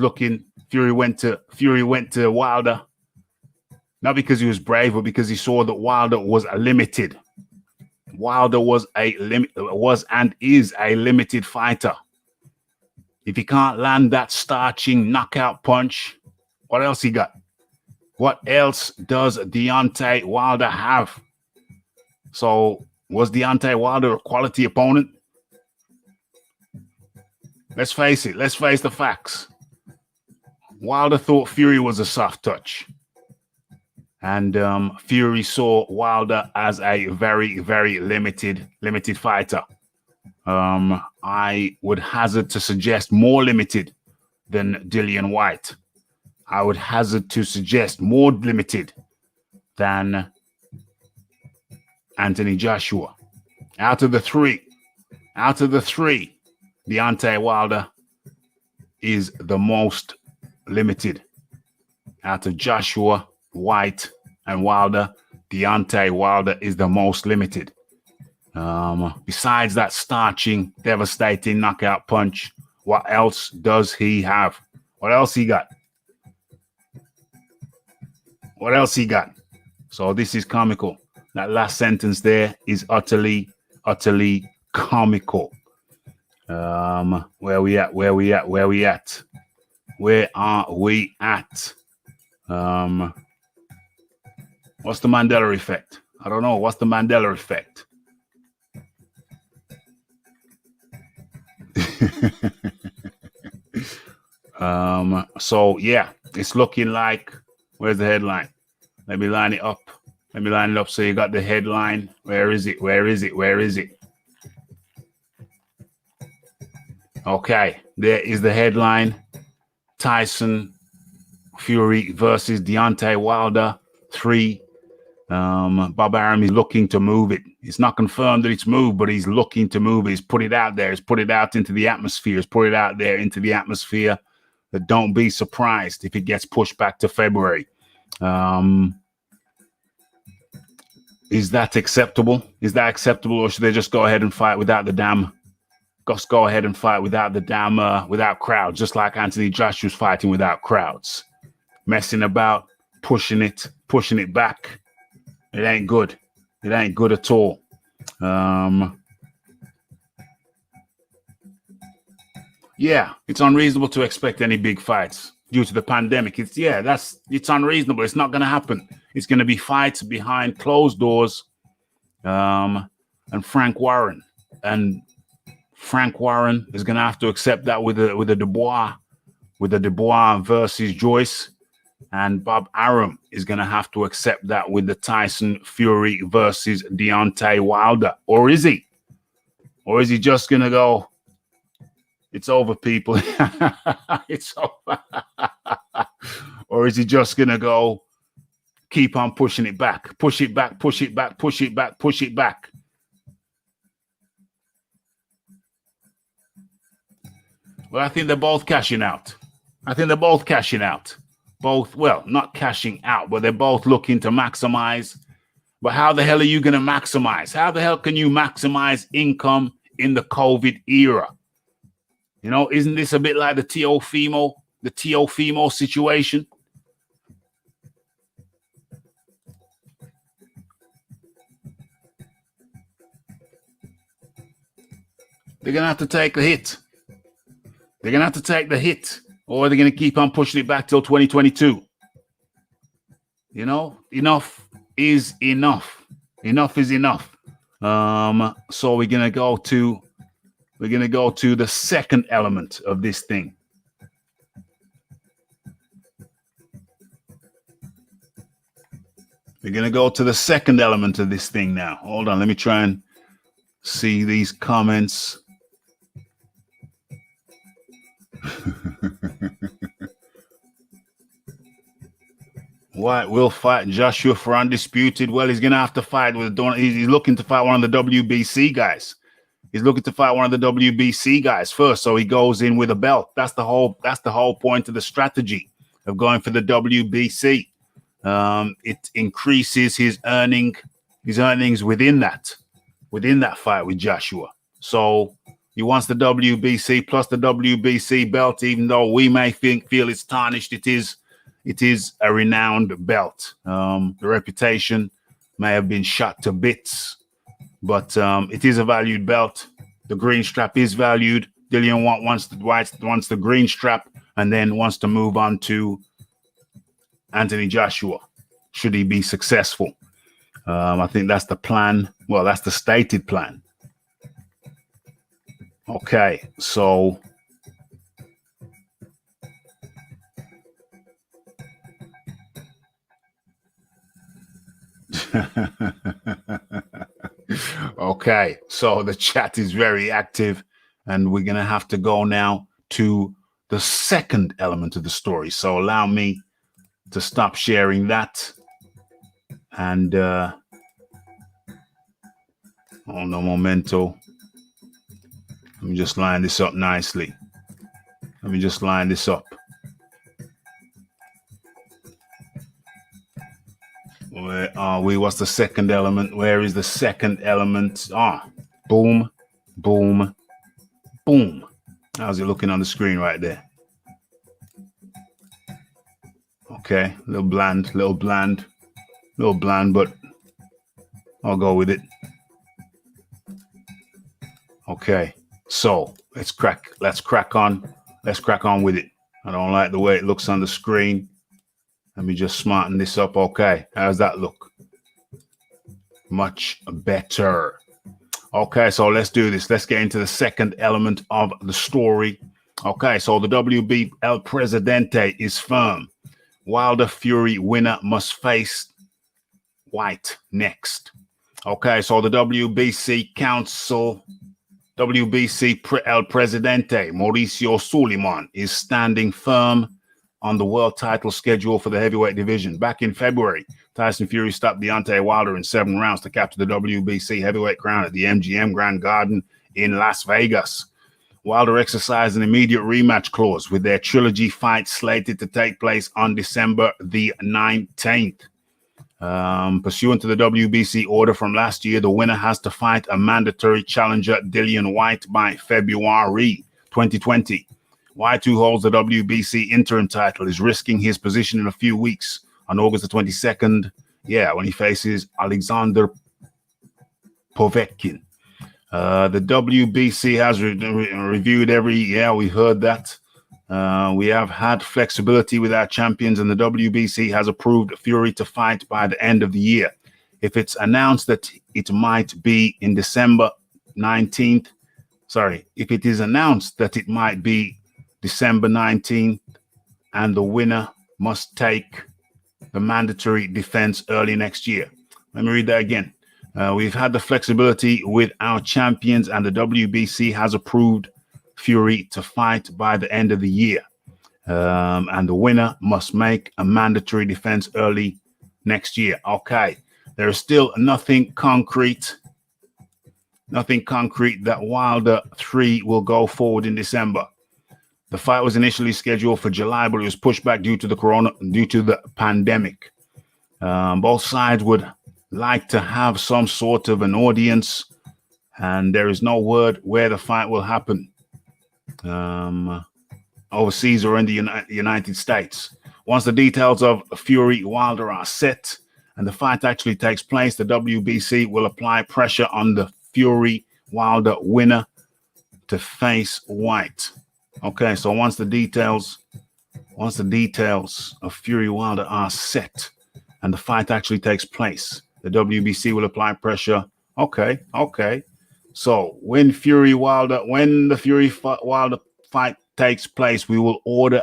went to Wilder, not because he was brave, but because he saw that Wilder was limited. Wilder was and is a limited fighter. If he can't land that starching knockout punch, what else he got? What else does Deontay Wilder have? So, was Deontay Wilder a quality opponent? Let's face it. Let's face the facts. Wilder thought Fury was a soft touch. And Fury saw Wilder as a very, very limited fighter. I would hazard to suggest more limited than Dillian White. I would hazard to suggest more limited than Anthony Joshua. Out of the three, Deontay Wilder is the most limited. Out of Joshua, White, and Wilder, Deontay Wilder is the most limited. Besides that starching, devastating knockout punch, what else does he have? What else he got? So this is comical. That last sentence there is utterly comical. Where are we at? What's the Mandela effect? I don't know. What's the Mandela effect? So yeah, it's looking like, where's the headline? Let me line it up. Let me line it up so you got the headline. Where is it? Where is it? Where is it? Okay, there is the headline. Tyson Fury versus Deontay Wilder 3. Bob Arum is looking to move it. It's not confirmed that it's moved, but he's looking to move it. He's put it out there. He's put it out into the atmosphere. He's put it out there into the atmosphere. But don't be surprised if it gets pushed back to February. Is that acceptable? Is that acceptable, or should they just go ahead and fight without the damn? Just go ahead and fight without the damn, without crowds, just like Anthony Joshua's fighting without crowds, messing about, pushing it back. It ain't good. It ain't good at all. Yeah, it's unreasonable to expect any big fights due to the pandemic. It's unreasonable. It's not going to happen. It's going to be fights behind closed doors. And Frank Warren is going to have to accept that with a Dubois versus Joyce, and Bob Arum is going to have to accept that with the Tyson Fury versus Deontay Wilder. Or is he? Or is he just going to go, it's over, people? It's over. Or is he just going to go, keep on pushing it back, push it back, push it back, push it back, push it back? Well, I think they're both cashing out. Both, well, not cashing out, but they're both looking to maximize. But how the hell are you going to maximize? How the hell can you maximize income in the COVID era? You know, isn't this a bit like the Teofimo situation? They're going to have to take the hit. Or they're going to keep on pushing it back till 2022. You know, enough is enough. Enough is enough. So we're going to go to the second element of this thing. We're going to go to the second element of this thing now. Hold on, let me try and see these comments. White will fight Joshua for undisputed. Well, he's going to have to fight with he's looking to fight one of the WBC guys. He's looking to fight one of the WBC guys first, so he goes in with a belt. That's the whole point of the strategy of going for the WBC. It increases his earnings within that fight with Joshua. So he wants the WBC plus the WBC belt, even though we may feel it's tarnished. It is a renowned belt. The reputation may have been shot to bits, but it is a valued belt. The green strap is valued. Dillian wants the green strap and then wants to move on to Anthony Joshua, should he be successful. I think that's the plan. Well, that's the stated plan. Okay, so okay, so the chat is very active, and we're gonna have to go now to the second element of the story. So allow me to stop sharing that, and oh no momento. Let me just line this up nicely. Where are we? What's the second element? Where is the second element? Boom, boom, boom. How's it looking on the screen right there? Okay, a little bland, but I'll go with it. Okay, so let's crack on with it. I don't like the way it looks on the screen. Let me just smarten this up. Okay, how's that look? Much better. Okay, so let's do this. Let's get into the second element of the story. Okay, so the WB El Presidente is firm. Wilder Fury winner must face White next. Okay, so the WBC Council, El Presidente, Mauricio Suleiman, is standing firm on the world title schedule for the heavyweight division. Back in February, Tyson Fury stopped Deontay Wilder in 7 rounds to capture the WBC heavyweight crown at the MGM Grand Garden in Las Vegas. Wilder exercised an immediate rematch clause with their trilogy fight slated to take place on December the 19th. Pursuant to the WBC order from last year, the winner has to fight a mandatory challenger, Dillian Whyte, by February 2020. Whyte, who holds the WBC interim title, is risking his position in a few weeks on August the 22nd, when he faces Alexander Povetkin. The WBC has reviewed we heard that. We have had flexibility with our champions, and the WBC has approved Fury to fight by the end of the year. If it's announced that it might be in December 19th, if it is announced that it might be December 19th, and the winner must take the mandatory defense early next year. Let me read that again. We've had the flexibility with our champions, and the WBC has approved Fury to fight by the end of the year. And the winner must make a mandatory defense early next year. Okay. There is still nothing concrete that Wilder 3 will go forward in December. The fight was initially scheduled for July, but it was pushed back due to the pandemic. Both sides would like to have some sort of an audience, and there is no word where the fight will happen, overseas or in the United States. Once the details of Fury Wilder are set and the fight actually takes place, the WBC will apply pressure on the Fury Wilder winner to face Whyte. Okay, so once the details of Fury Wilder are set and the fight actually takes place, the WBC will apply pressure. Okay. So when the Fury Wilder fight takes place, we will order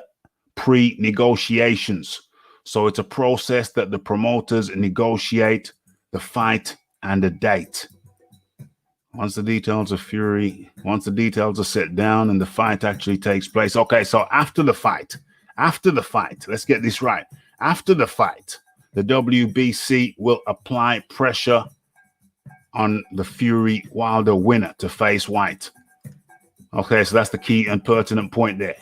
pre-negotiations. So it's a process that the promoters negotiate the fight and the date. Once the details are set down and the fight actually takes place. Okay, so after the fight, let's get this right. After the fight, the WBC will apply pressure on the Fury Wilder winner to face Whyte. Okay, so that's the key and pertinent point there.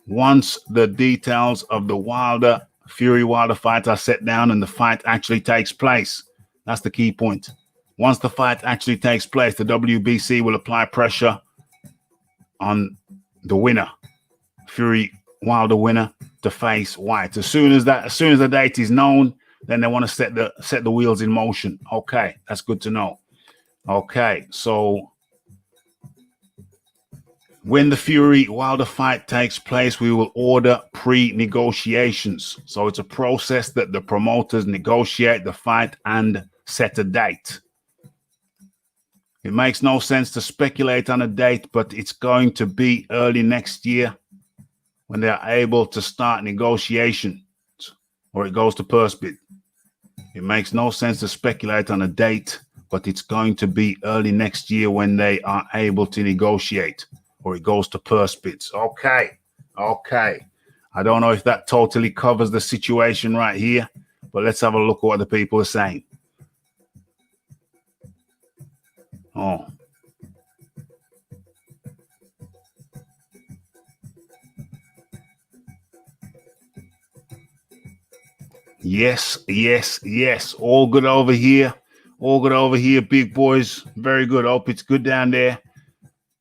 Once the details of the Fury Wilder fight are set down and the fight actually takes place, that's the key point. Once the fight actually takes place, the WBC will apply pressure on the winner, Fury Wilder winner, to face Whyte. As soon as the date is known, then they want to set the wheels in motion. Okay, that's good to know. Okay, so when the Fury Wilder fight takes place, we will order pre-negotiations. So it's a process that the promoters negotiate the fight and set a date. It makes no sense to speculate on a date, but it's going to be early next year when they are able to start negotiations, or it goes to purse bid. It makes no sense to speculate on a date, but it's going to be early next year when they are able to negotiate, or it goes to purse bids. Okay. I don't know if that totally covers the situation right here, but let's have a look at what the people are saying. Oh. Yes. All good over here. Big boys. Very good. Hope it's good down there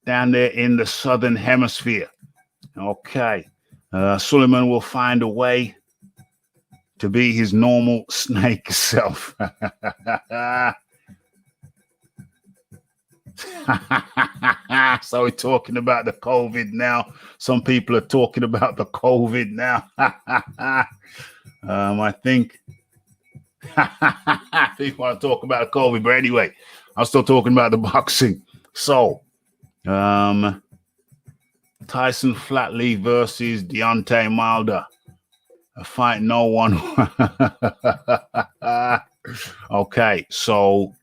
in the southern hemisphere. Okay. Suleiman will find a way to be his normal snake self. So we're talking about the COVID now. Some people are talking about the COVID now. I think people want to talk about COVID, but anyway, I'm still talking about the boxing. So, Tyson Flatley versus Deontay Wilder. A fight no one Okay, so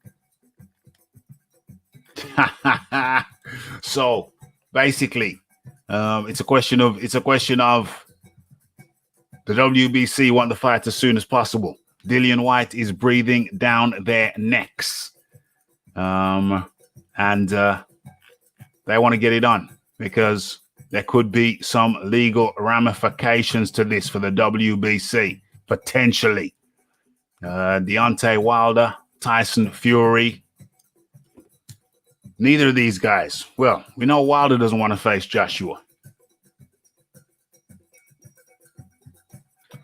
so basically, it's a question of the WBC want the fight as soon as possible. Dillian White is breathing down their necks, and they want to get it on because there could be some legal ramifications to this for the WBC potentially. Deontay Wilder, Tyson Fury. Neither of these guys. Well, we know Wilder doesn't want to face Joshua.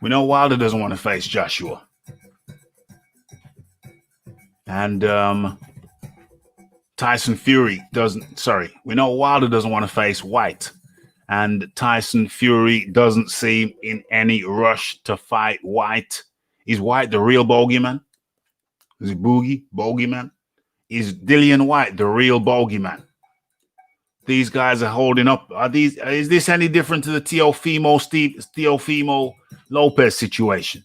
We know Wilder doesn't want to face Joshua. And Tyson Fury doesn't. Sorry. We know Wilder doesn't want to face White. And Tyson Fury doesn't seem in any rush to fight White. Is White the real bogeyman? Is it Bogeyman? Is Dillian White the real bogeyman? These guys are holding up. Is this any different to the Teofimo Lopez situation?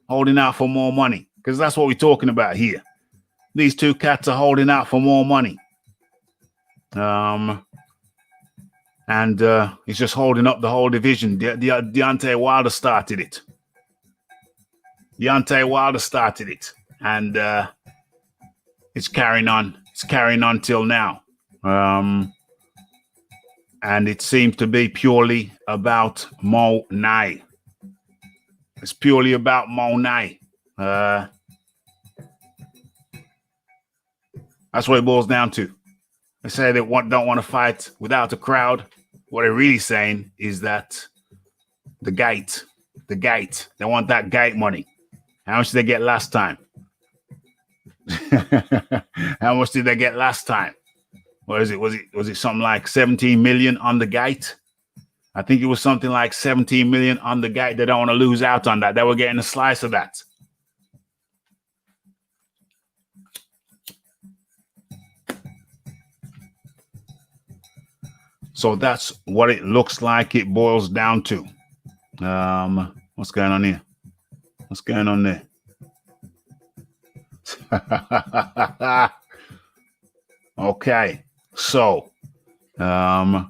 Holding out for more money. Because that's what we're talking about here. These two cats are holding out for more money. And he's just holding up the whole division. Deontay Wilder started it. And it's carrying on. It's carrying on till now. And it seems to be purely about Mo Nai. It's purely about Mo Nai. That's what it boils down to. They say they don't want to fight without a crowd. What they're really saying is that the gate, they want that gate money. How much did they get last time? How much did they get last time? What is it? Was it something like 17 million on the gate? I think it was something like 17 million on the gate. They don't want to lose out on that. They were getting a slice of that. So that's what it looks like it boils down to. What's going on here? What's going on there? Okay, so I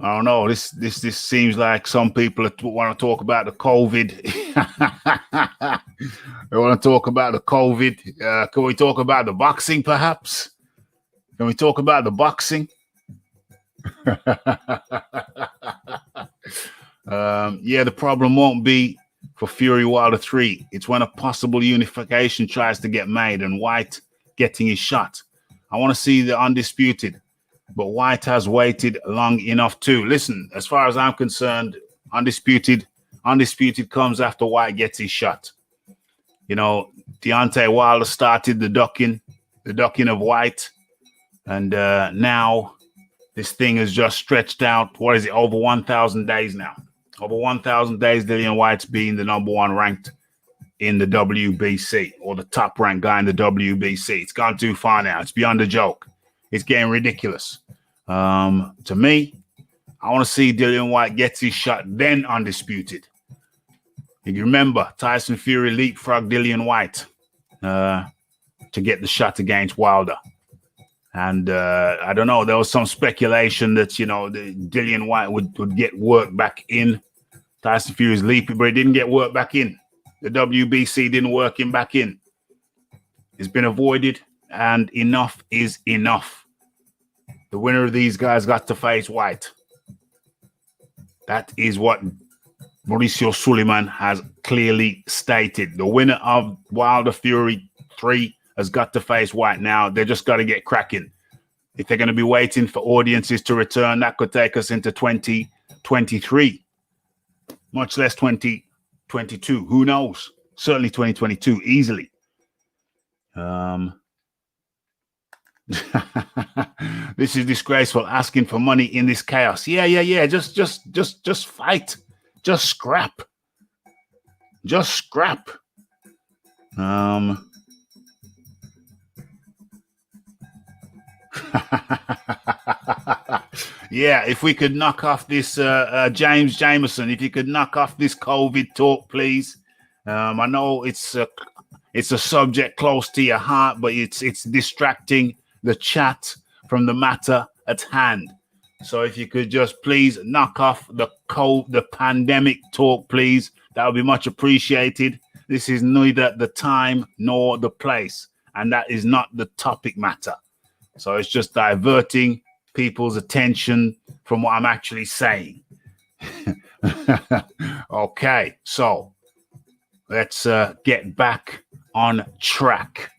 don't know. This seems like some people want to talk about the COVID. They want to talk about the COVID. Can we talk about the boxing, perhaps? Can we talk about the boxing? Yeah, the problem won't be for Fury Wilder 3. It's when a possible unification tries to get made and White getting his shot. I want to see the undisputed, but White has waited long enough too. Listen, as far as I'm concerned, undisputed comes after White gets his shot. You know, Deontay Wilder started the ducking of White, and now this thing has just stretched out. What is it? Over 1,000 days now. Over 1,000 days, Dillian White's being the number one ranked in the WBC, or the top ranked guy in the WBC. It's gone too far now. It's beyond a joke. It's getting ridiculous. To me, I want to see Dillian White gets his shot, then undisputed. If you remember, Tyson Fury leapfrogged Dillian White to get the shot against Wilder. And I don't know, there was some speculation that, you know, Dillian White would get work back in. Tyson Fury's leaping, but he didn't get work back in. The WBC didn't work him back in. It's been avoided, and enough is enough. The winner of these guys got to face White. That is what Mauricio Suleiman has clearly stated. The winner of Wilder Fury 3 has got to face White now. They just got to get cracking. If they're going to be waiting for audiences to return, that could take us into 2023, much less 2022. Who knows? Certainly 2022, easily. This is disgraceful. Asking for money in this chaos. Yeah. Just fight. Just scrap. Yeah, if we could knock off this James Jameson, if you could knock off this COVID talk, please. I know it's it's a subject close to your heart, but it's distracting the chat from the matter at hand. So if you could just please knock off the pandemic talk, please, that would be much appreciated. This is neither the time nor the place, and that is not the topic matter. So it's just diverting people's attention from what I'm actually saying. Okay, so let's get back on track.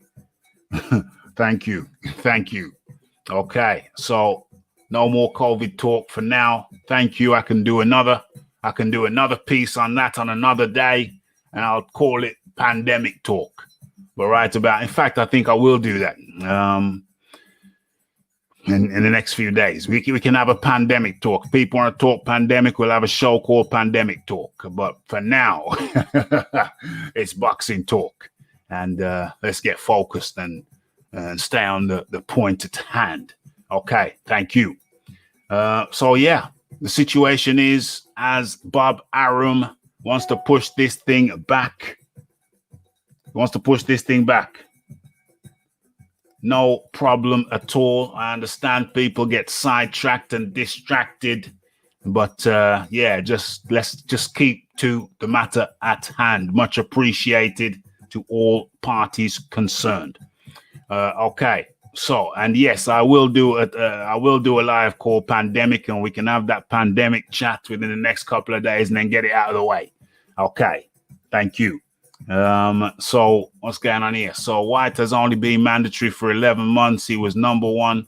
Thank you. Okay, so no more COVID talk for now. Thank you. I can do another piece on that on another day, and I'll call it pandemic talk. But in fact, I think I will do that in the next few days. We can have a pandemic talk. People want to talk pandemic, we'll have a show called Pandemic Talk. But for now, it's boxing talk. And let's get focused and stay on the point at hand. Okay, thank you. So yeah, the situation is, as Bob Arum wants to push this thing back. No problem at all. I understand people get sidetracked and distracted, but let's just keep to the matter at hand. Much appreciated to all parties concerned. Okay. So, and yes, I will do a live call pandemic, and we can have that pandemic chat within the next couple of days and then get it out of the way. Okay. Thank you. So what's going on here? So White has only been mandatory for 11 months. He was number one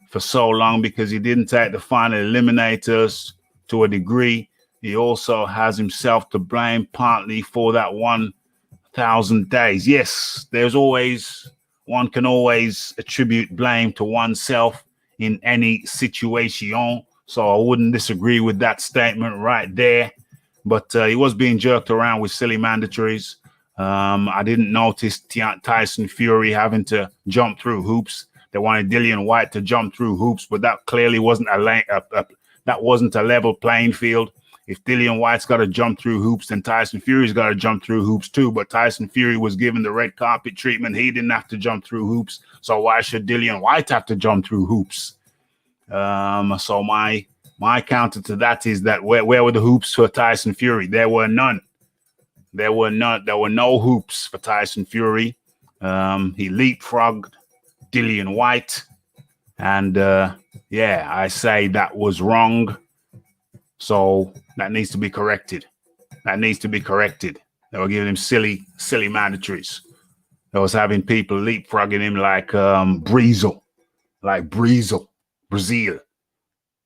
for so long because he didn't take the final eliminators to a degree. He also has himself to blame partly for that 1,000 days. Yes, one can always attribute blame to oneself in any situation. So I wouldn't disagree with that statement right there. But he was being jerked around with silly mandatories. I didn't notice Tyson Fury having to jump through hoops. They wanted Dillian Whyte to jump through hoops, but that clearly wasn't a level playing field. If Dillian Whyte's got to jump through hoops, then Tyson Fury's got to jump through hoops too. But Tyson Fury was given the red carpet treatment. He didn't have to jump through hoops. So why should Dillian Whyte have to jump through hoops? So my counter to that is that where were the hoops for Tyson Fury? There were none. There were no hoops for Tyson Fury. He leapfrogged Dillian Whyte. And I say that was wrong. So that needs to be corrected. They were giving him silly mandatories. They was having people leapfrogging him like Brazil,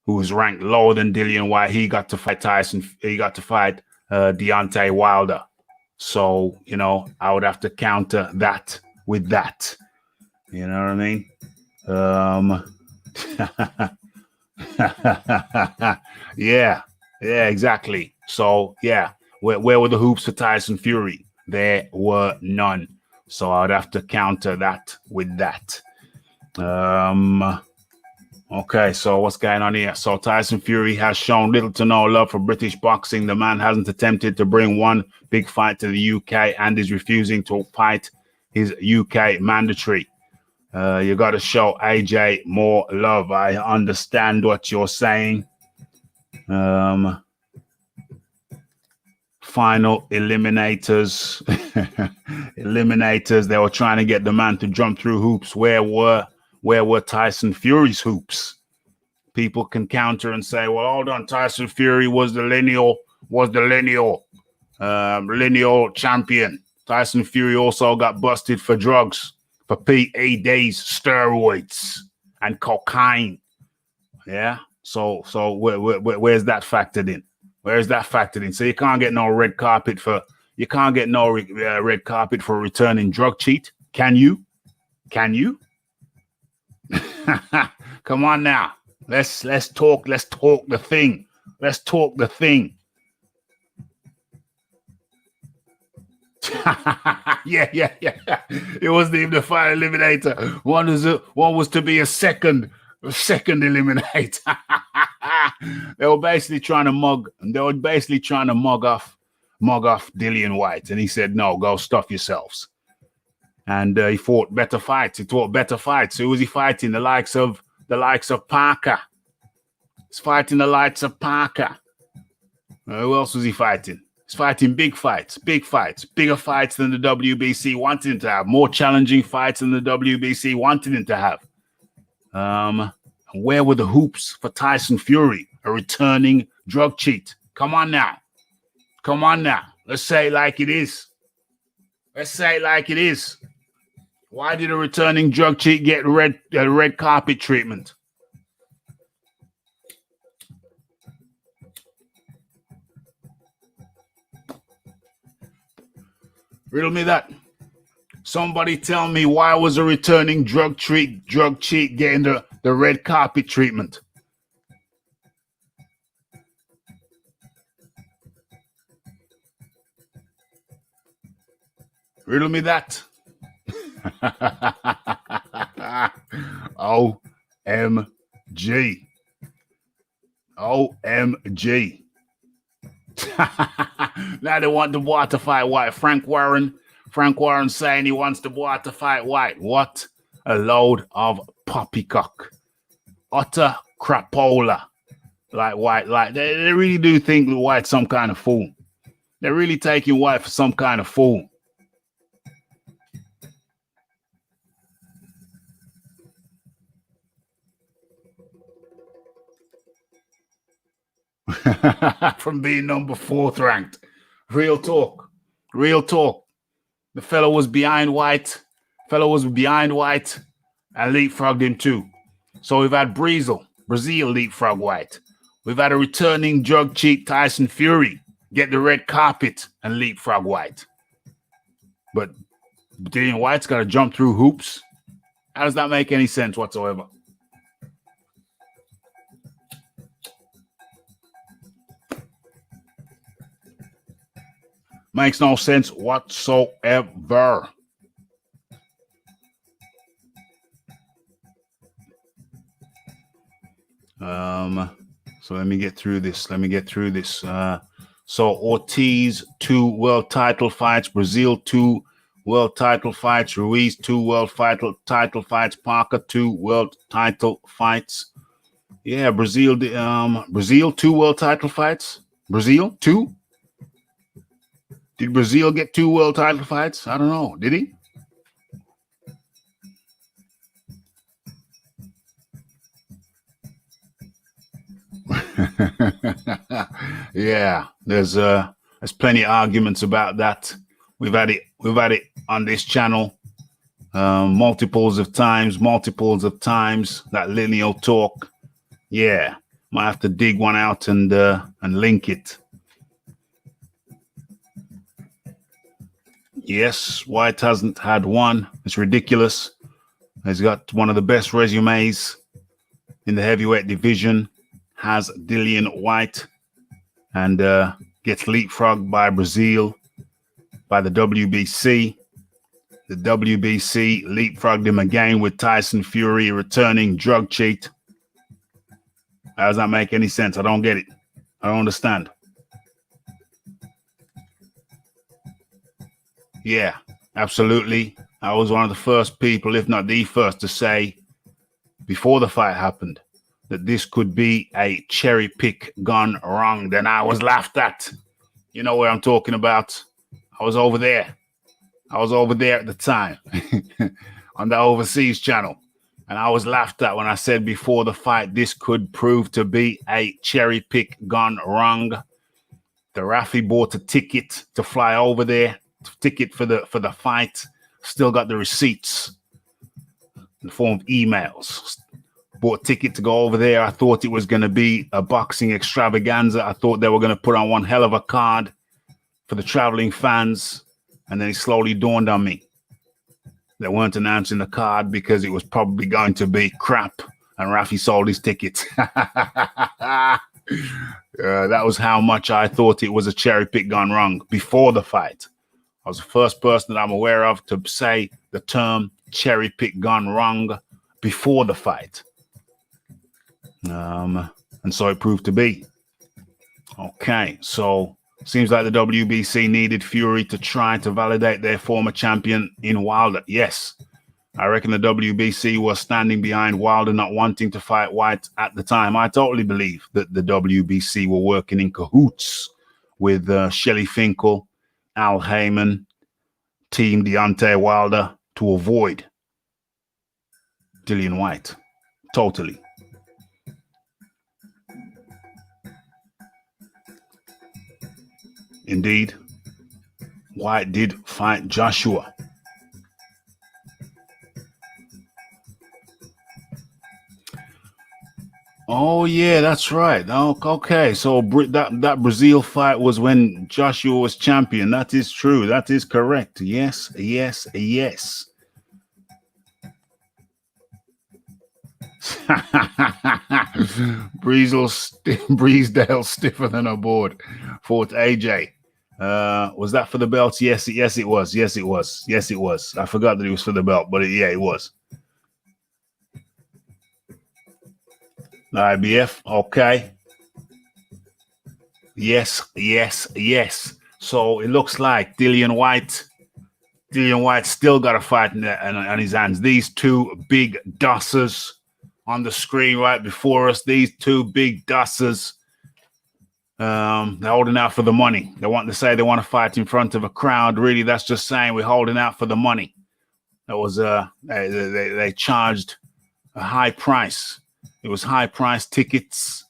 who was ranked lower than Dillian Whyte. He got to fight Deontay Wilder. So, I would have to counter that with that. You know what I mean? Yeah, exactly. So, where were the hoops for Tyson Fury? There were none. So I'd have to counter that with that. Okay, so what's going on here? So Tyson Fury has shown little to no love for British boxing. The man hasn't attempted to bring one big fight to the UK and is refusing to fight his UK mandatory. You got to show AJ more love. I understand what you're saying. Final eliminators. They were trying to get the man to jump through hoops. Where were Tyson Fury's hoops? People can counter and say, well, hold on, Tyson Fury was the lineal champion. Tyson Fury also got busted for drugs, for PEDs, steroids, and cocaine. Yeah. So where's that factored in? So you can't get no red carpet for returning drug cheat. Can you? Come on now. Let's talk the thing. Yeah. It wasn't even the final eliminator. One was to be a second eliminator. They were basically trying to mug off Dillian Whyte, and he said, "No, go stuff yourselves." And he fought better fights. Who was he fighting? The likes of Parker. He's fighting the likes of Parker. Who else was he fighting? He's fighting big fights, bigger fights than the WBC wanted him to have, more challenging fights than the WBC wanted him to have. Where were the hoops for Tyson Fury, a returning drug cheat? Come on now. Let's say it like it is. Why did a returning drug cheat get red carpet treatment? Riddle me that. Somebody tell me, why was a returning drug cheat getting the red carpet treatment? Riddle me that. OMG. Now they want the boy to fight White. Frank Warren saying he wants the boy to fight White. What a load of poppycock. Utter crapola. Like White. Like they really do think that White's some kind of fool. They're really taking White for some kind of fool. From being number 4th ranked. Real talk. The fellow was behind White and leapfrogged him too. So we've had Brazil leapfrog White. We've had a returning drug cheat, Tyson Fury, get the red carpet and leapfrog White. But Dillian White's got to jump through hoops. How does that make any sense whatsoever? Makes no sense whatsoever. So let me get through this. So Ortiz, 2 world title fights. Brazil, 2 world title fights. Ruiz, 2 world title fights. Parker, 2 world title fights. Yeah, Brazil, 2 world title fights. Brazil, 2? Did Brazil get 2 world title fights? I don't know. Did he? Yeah, there's plenty of arguments about that. We've had it on this channel multiples of times. That lineal talk. Yeah, might have to dig one out and link it. Yes, White hasn't had one. It's ridiculous. He's got one of the best resumes in the heavyweight division. Has Dillian White, and gets leapfrogged by Brazil, by the WBC. The WBC leapfrogged him again with Tyson Fury, returning drug cheat. How does that make any sense? I don't get it. I don't understand. Yeah, absolutely. I was one of the first people, if not the first, to say before the fight happened that this could be a cherry pick gone wrong. Then I was laughed at. You know where I'm talking about. I was over there at the time on the overseas channel. And I was laughed at when I said before the fight, this could prove to be a cherry pick gone wrong. The Rafi bought a ticket to fly over there, ticket for the fight. Still got the receipts in the form of emails. Bought a ticket to go over there. I thought it was going to be a boxing extravaganza. I thought they were going to put on one hell of a card for the traveling fans. And then it slowly dawned on me. They weren't announcing the card because it was probably going to be crap. And Rafi sold his tickets. That was how much I thought it was a cherry pick gone wrong before the fight. I was the first person that I'm aware of to say the term cherry pick gone wrong before the fight. And so it proved to be. Okay, so Seems like the WBC needed Fury to try to validate their former champion in Wilder. Yes, I reckon the WBC was standing behind Wilder not wanting to fight White at the time. I totally believe that the WBC were working in cahoots with Shelley Finkel, Al Heyman, Team Deontay Wilder to avoid Dillian White. Totally. Indeed, White did fight Joshua. Oh yeah, that's right. Oh, okay, so that Brazil fight was when Joshua was champion. That is true. That is correct. Yes, yes, yes. Breezdale stiffer than a board. Fought AJ. Was that for the belt? Yes, yes, it was. Yes, it was. Yes, it was. I forgot that it was for the belt, but yeah, it was. The IBF, okay. Yes, yes, yes. So it looks like Dillian White still got a fight on his hands. These two big dossers on the screen right before us. These two big dossers. They're holding out for the money. They want to say they want to fight in front of a crowd. Really, that's just saying we're holding out for the money. That was they charged a high price. It was high price tickets,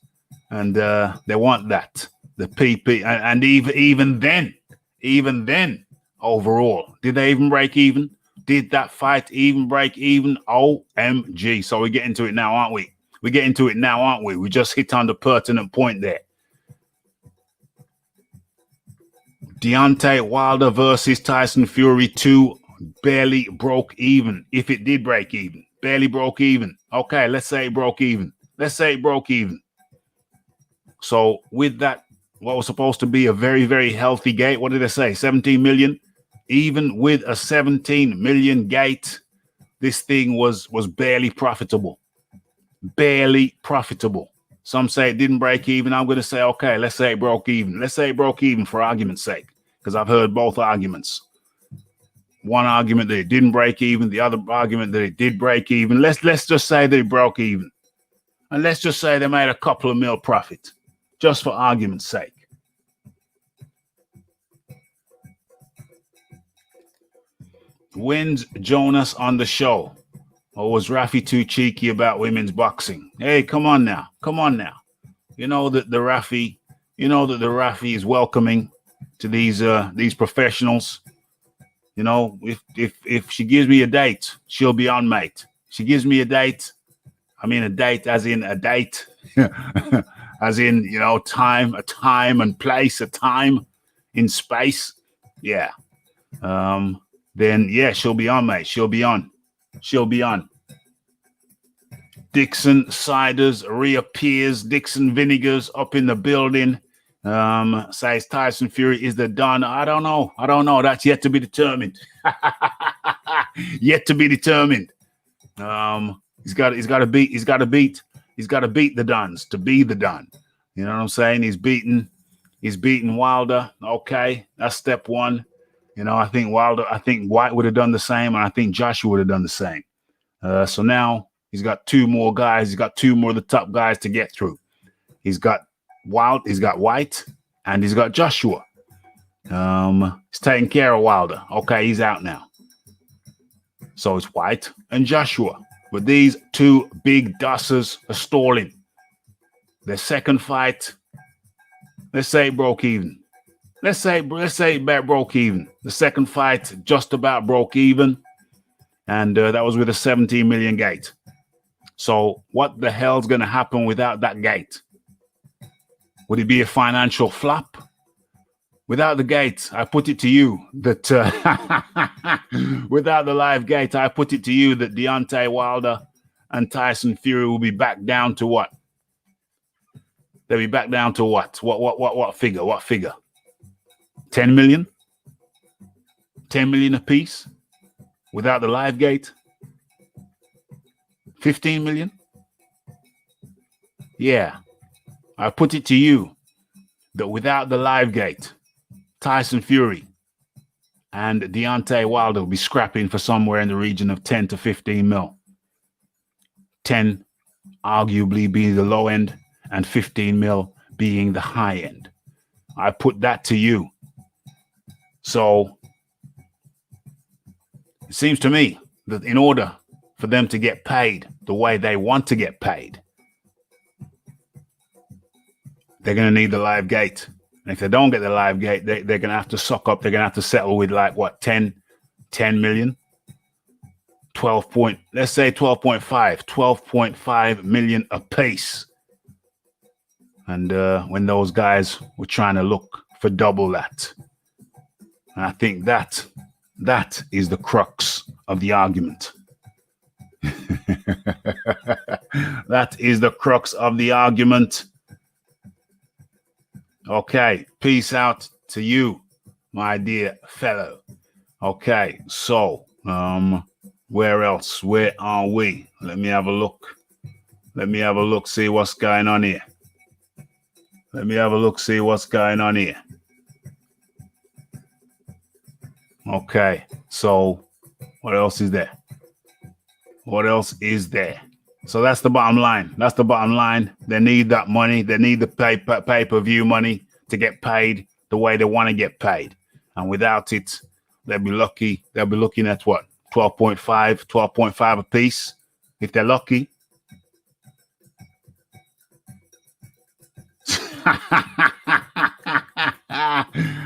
and they want that. The PP and even then, overall, did they even break even? Did that fight even break even? OMG! So we're getting to it now, aren't we? We're getting to it now, aren't we? We just hit on the pertinent point there. Deontay Wilder versus Tyson Fury 2 barely broke even. If it did break even, barely broke even. Okay, let's say it broke even. Let's say it broke even. So with that, what was supposed to be a very, very healthy gate, what did they say? 17 million? Even with a 17 million gate, this thing was barely profitable. Barely profitable. Some say it didn't break even. I'm going to say, okay, let's say it broke even. Let's say it broke even for argument's sake, because I've heard both arguments. One argument that it didn't break even, the other argument that it did break even. Let's just say that it broke even. And let's just say they made a couple of mil profit, just for argument's sake. When's Jonas on the show? Or was Rafi too cheeky about women's boxing? Hey, come on now. Come on now. You know that the Rafi is welcoming to these professionals. You know, if she gives me a date, she'll be on, mate. She gives me a date. I mean a date as in a date. As in, you know, a time and place, a time in space. Yeah. Then yeah, she'll be on, mate. She'll be on. She'll be on. Dixon Ciders reappears. Dixon Vinegars up in the building. Says Tyson Fury is the Don. I don't know. That's yet to be determined. Yet to be determined. He's got to beat the Dons to be the Don. You know what I'm saying? He's beaten Wilder. Okay, that's step one. You know, I think White would have done the same, and I think Joshua would have done the same. So now he's got two more guys. He's got two more of the top guys to get through. He's got White, and he's got Joshua. He's taking care of Wilder. Okay, he's out now. So it's White and Joshua. But these two big dossers are stalling. Their second fight, let's say it broke even. Let's say it broke even. The second fight just about broke even. And that was with a 17 million gate. So what the hell's going to happen without that gate? Would it be a financial flop? Without the gate, I put it to you that without the live gate, I put it to you that Deontay Wilder and Tyson Fury will be back down to what? They'll be back down to what? What figure? What figure? 10 million? 10 million apiece? Without the live gate? 15 million? Yeah. I put it to you that without the live gate, Tyson Fury and Deontay Wilder will be scrapping for somewhere in the region of 10 to 15 mil. 10 arguably being the low end and 15 mil being the high end. I put that to you. So it seems to me that in order for them to get paid the way they want to get paid, they're going to need the live gate. And if they don't get the live gate, they're going to have to suck up. They're going to have to settle with like what, 10 million, 12 point, let's say 12.5 million a piece. And when those guys were trying to look for double that. And I think that is the crux of the argument. That is the crux of the argument. Okay, peace out to you, my dear fellow. Okay, so where else? Where are we? Let me have a look. See what's going on here. See what's going on here. Okay, so what else is there? So that's the bottom line. They need that money. They need the pay-per-view money to get paid the way they want to get paid. And without it, they'll be lucky. They'll be looking at what? 12.5 a piece, if they're lucky.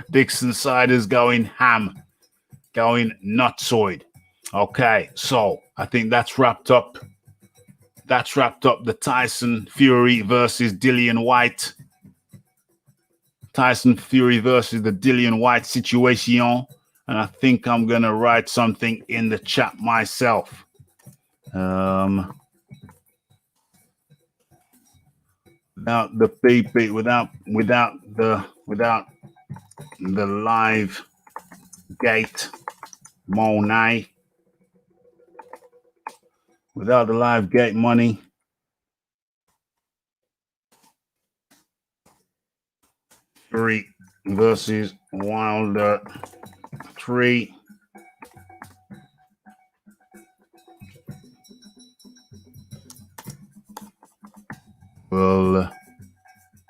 Dixon Siders going ham, going nutsoid. Okay, so I think that's wrapped up. The Tyson Fury versus Dillian White. Tyson Fury versus the Dillian White situation. And I think I'm going to write something in the chat myself. Without the PP, without the live gate money, without the live gate money, Fury versus Wilder 3. Will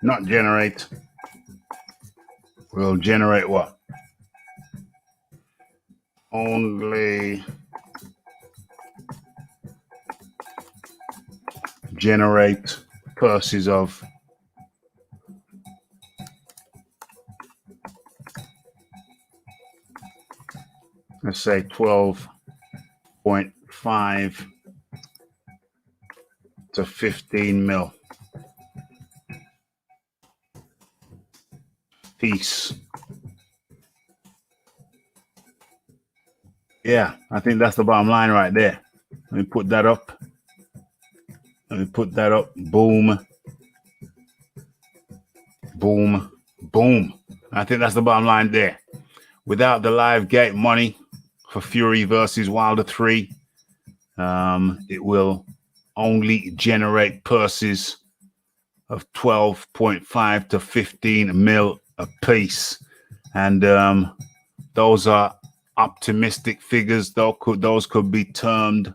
not generate. Will generate what? Only generate purses of let's say 12.5 to 15 mil. Peace. Yeah, I think that's the bottom line right there. Let me put that up. Boom. Boom. Boom. I think that's the bottom line there. Without the live gate money for Fury versus Wilder 3, it will only generate purses of 12.5 to 15 mil a piece. And those are optimistic figures. Those could be termed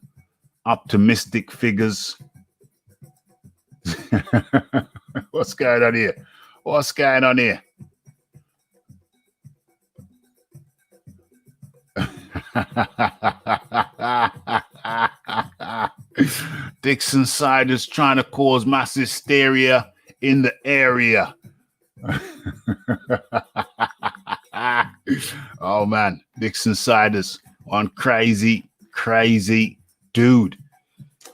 optimistic figures. What's going on here? Dixon Siders trying to cause mass hysteria in the area. Oh man, Dixon Siders, one crazy dude.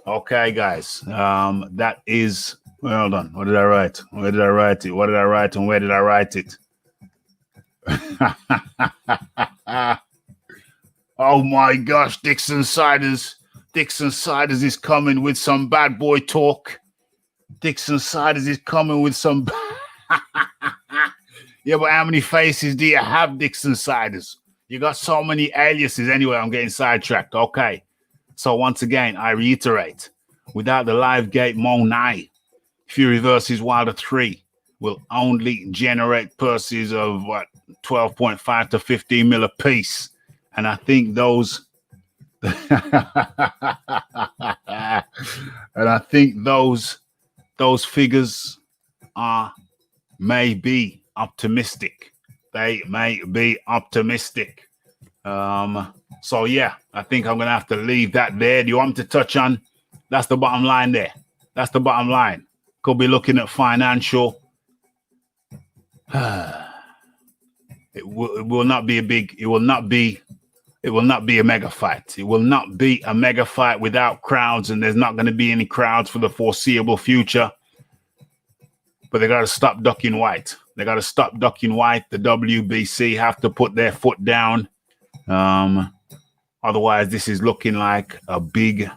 Okay, guys, that is. Well, hold on. What did I write? Where did I write it? What did I write and where did I write it? Oh my gosh, Dixon Siders is coming with some bad boy talk. Dixon Siders is coming with some. Yeah, but how many faces do you have, Dixon Siders? You got so many aliases. Anyway, I'm getting sidetracked. Okay. So once again, I reiterate, without the live gate money, Fury versus Wilder 3 will only generate purses of what? 12.5 to 15 mil a piece. And I think those those figures are maybe optimistic. They may be optimistic. So yeah, I think I'm gonna have to leave that there. Do you want me to touch on? That's the bottom line there. That's the bottom line. Could be looking at financial. It will not be a big. It will not be a mega fight. It will not be a mega fight without crowds, and there's not going to be any crowds for the foreseeable future. But they got to stop ducking white. They got to stop ducking white. The WBC have to put their foot down. Otherwise, this is looking like a big,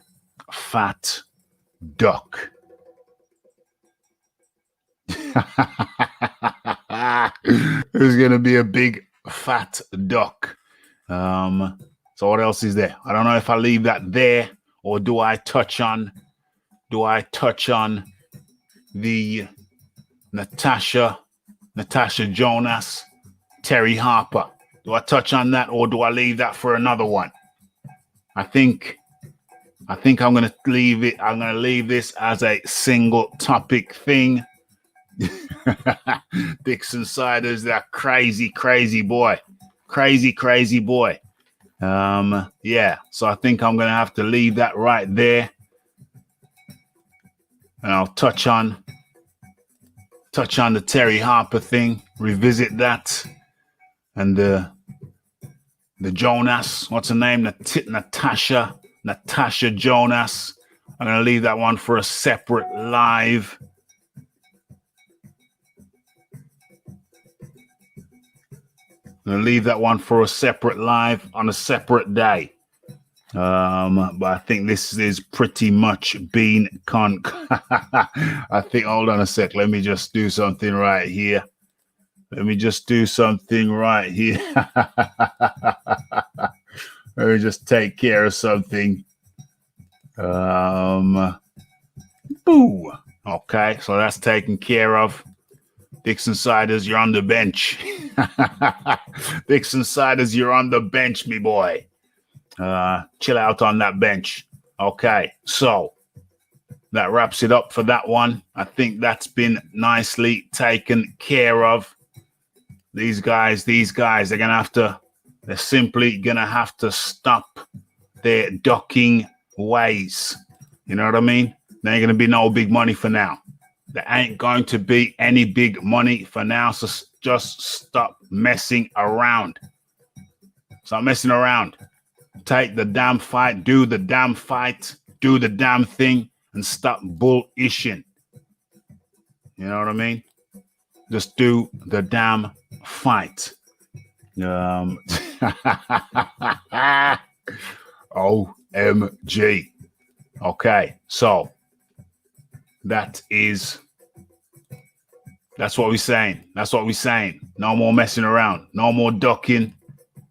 fat duck. There's going to be a big, fat duck. So what else is there? I don't know if I leave that there, or do I touch on the Natasha Jonas, Terry Harper? Do I touch on that, or do I leave that for another one? I think I'm going to leave it. I'm going to leave this as a single topic thing. Dixon Siders, that crazy boy. Crazy boy. Yeah, so I think I'm going to have to leave that right there. And I'll touch on the Terry Harper thing, revisit that. And the Jonas, what's her name? Natasha Jonas. I'm going to leave that one for a separate live. I'm going to leave that one for a separate live on a separate day. But I think this is pretty much been I think, hold on a sec. Let me just do something right here. Let me just take care of something. Boo. Okay, so that's taken care of. Dixon Siders, you're on the bench. Dixon Siders, you're on the bench, me boy. Chill out on that bench. Okay, so that wraps it up for that one. I think that's been nicely taken care of. These guys, they're simply gonna have to stop their ducking ways. You know what I mean? There ain't gonna be no big money for now. There ain't going to be any big money for now, so just stop messing around. Stop messing around. Take the damn fight, do the damn fight, do the damn thing, and stop bullshitting. You know what I mean? Just do the damn fight. OMG. Okay, so that's what we're saying. That's what we're saying. No more messing around. No more ducking.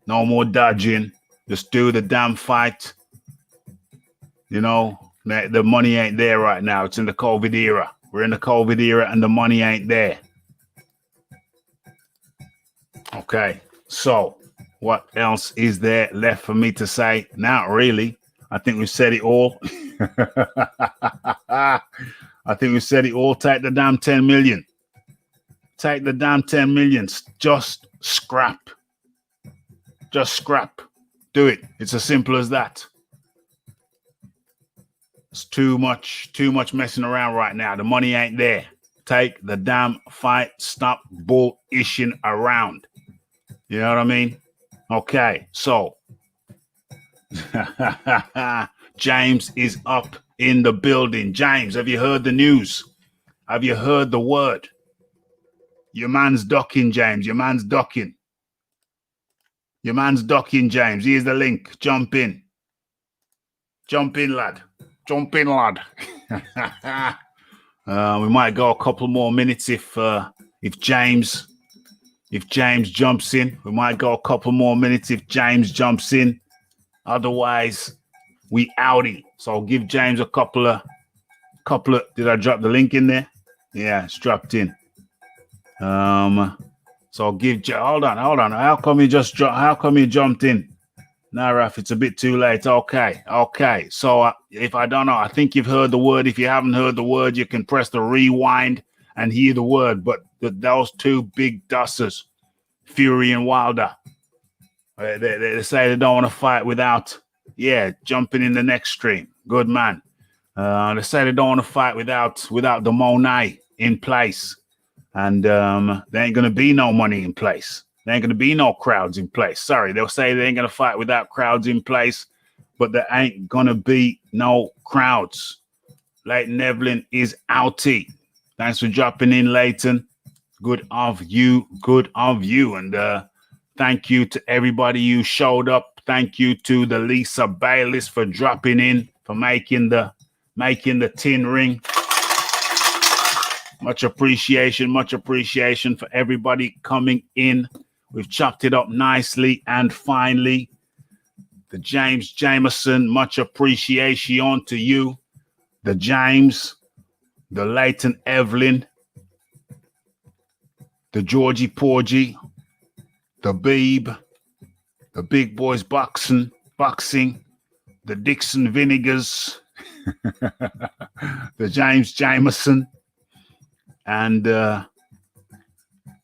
No more dodging. Just do the damn fight. You know, the money ain't there right now. It's in the COVID era. We're in the COVID era and the money ain't there. Okay, so what else is there left for me to say? Not really. I think we've said it all. I think we said it all. Take the damn 10 million. Take the damn 10 million. Just scrap. Just scrap. Do it. It's as simple as that. It's too much messing around right now. The money ain't there. Take the damn fight. Stop bullshitting around. You know what I mean? Okay, so James is up in the building. James, have you heard the news? Have you heard the word? Your man's ducking, James. Your man's ducking. Your man's ducking, James. Here's the link. Jump in. Jump in, lad. Jump in, lad. We might go a couple more minutes if James jumps in. We might go a couple more minutes if James jumps in. Otherwise, we outie. So I'll give James a couple of. Did I drop the link in there? Yeah, it's dropped in. So So hold on. How come you jumped in? No, Raf, it's a bit too late. Okay. So if I don't know, I think you've heard the word. If you haven't heard the word, you can press the rewind and hear the word. But those two big dusters, Fury and Wilder, they say they don't want to fight without, jumping in the next stream. Good man. They say they don't want to fight without the Monet in place. And there ain't going to be no money in place. There ain't going to be no crowds in place. Sorry, they'll say they ain't going to fight without crowds in place, but there ain't going to be no crowds. Leighton Evelyn is outie. Thanks for dropping in, Leighton. Good of you. And thank you to everybody who showed up. Thank you to the Lisa Bayliss for dropping in, for making the tin ring. Much appreciation for everybody coming in. We've chopped it up nicely and finely. The James Jameson, much appreciation to you. The James, the Leighton Evelyn, the Georgie Porgy, the Beeb, the Big Boys Boxing, the Dixon Vinegars, the James Jameson, and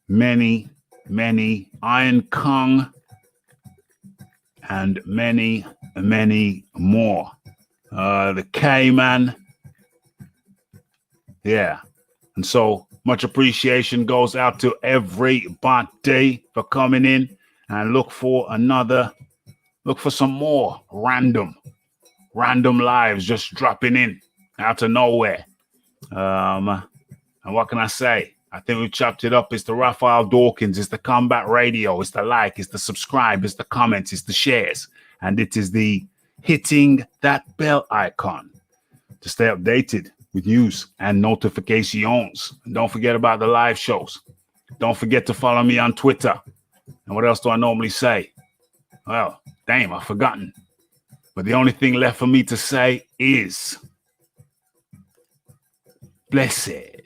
many Iron Kong, and many more. The K-Man. Yeah. And so much appreciation goes out to everybody for coming in, and look for some more random lives just dropping in out of nowhere. And what can I say? I think we've chopped it up. It's the Raphael Dawkins. It's the Combat Radio. It's the like. It's the subscribe. It's the comments. It's the shares. And it is the hitting that bell icon to stay updated with news and notifications. And don't forget about the live shows. Don't forget to follow me on Twitter. And what else do I normally say? Well, damn, I've forgotten. But the only thing left for me to say is blessed.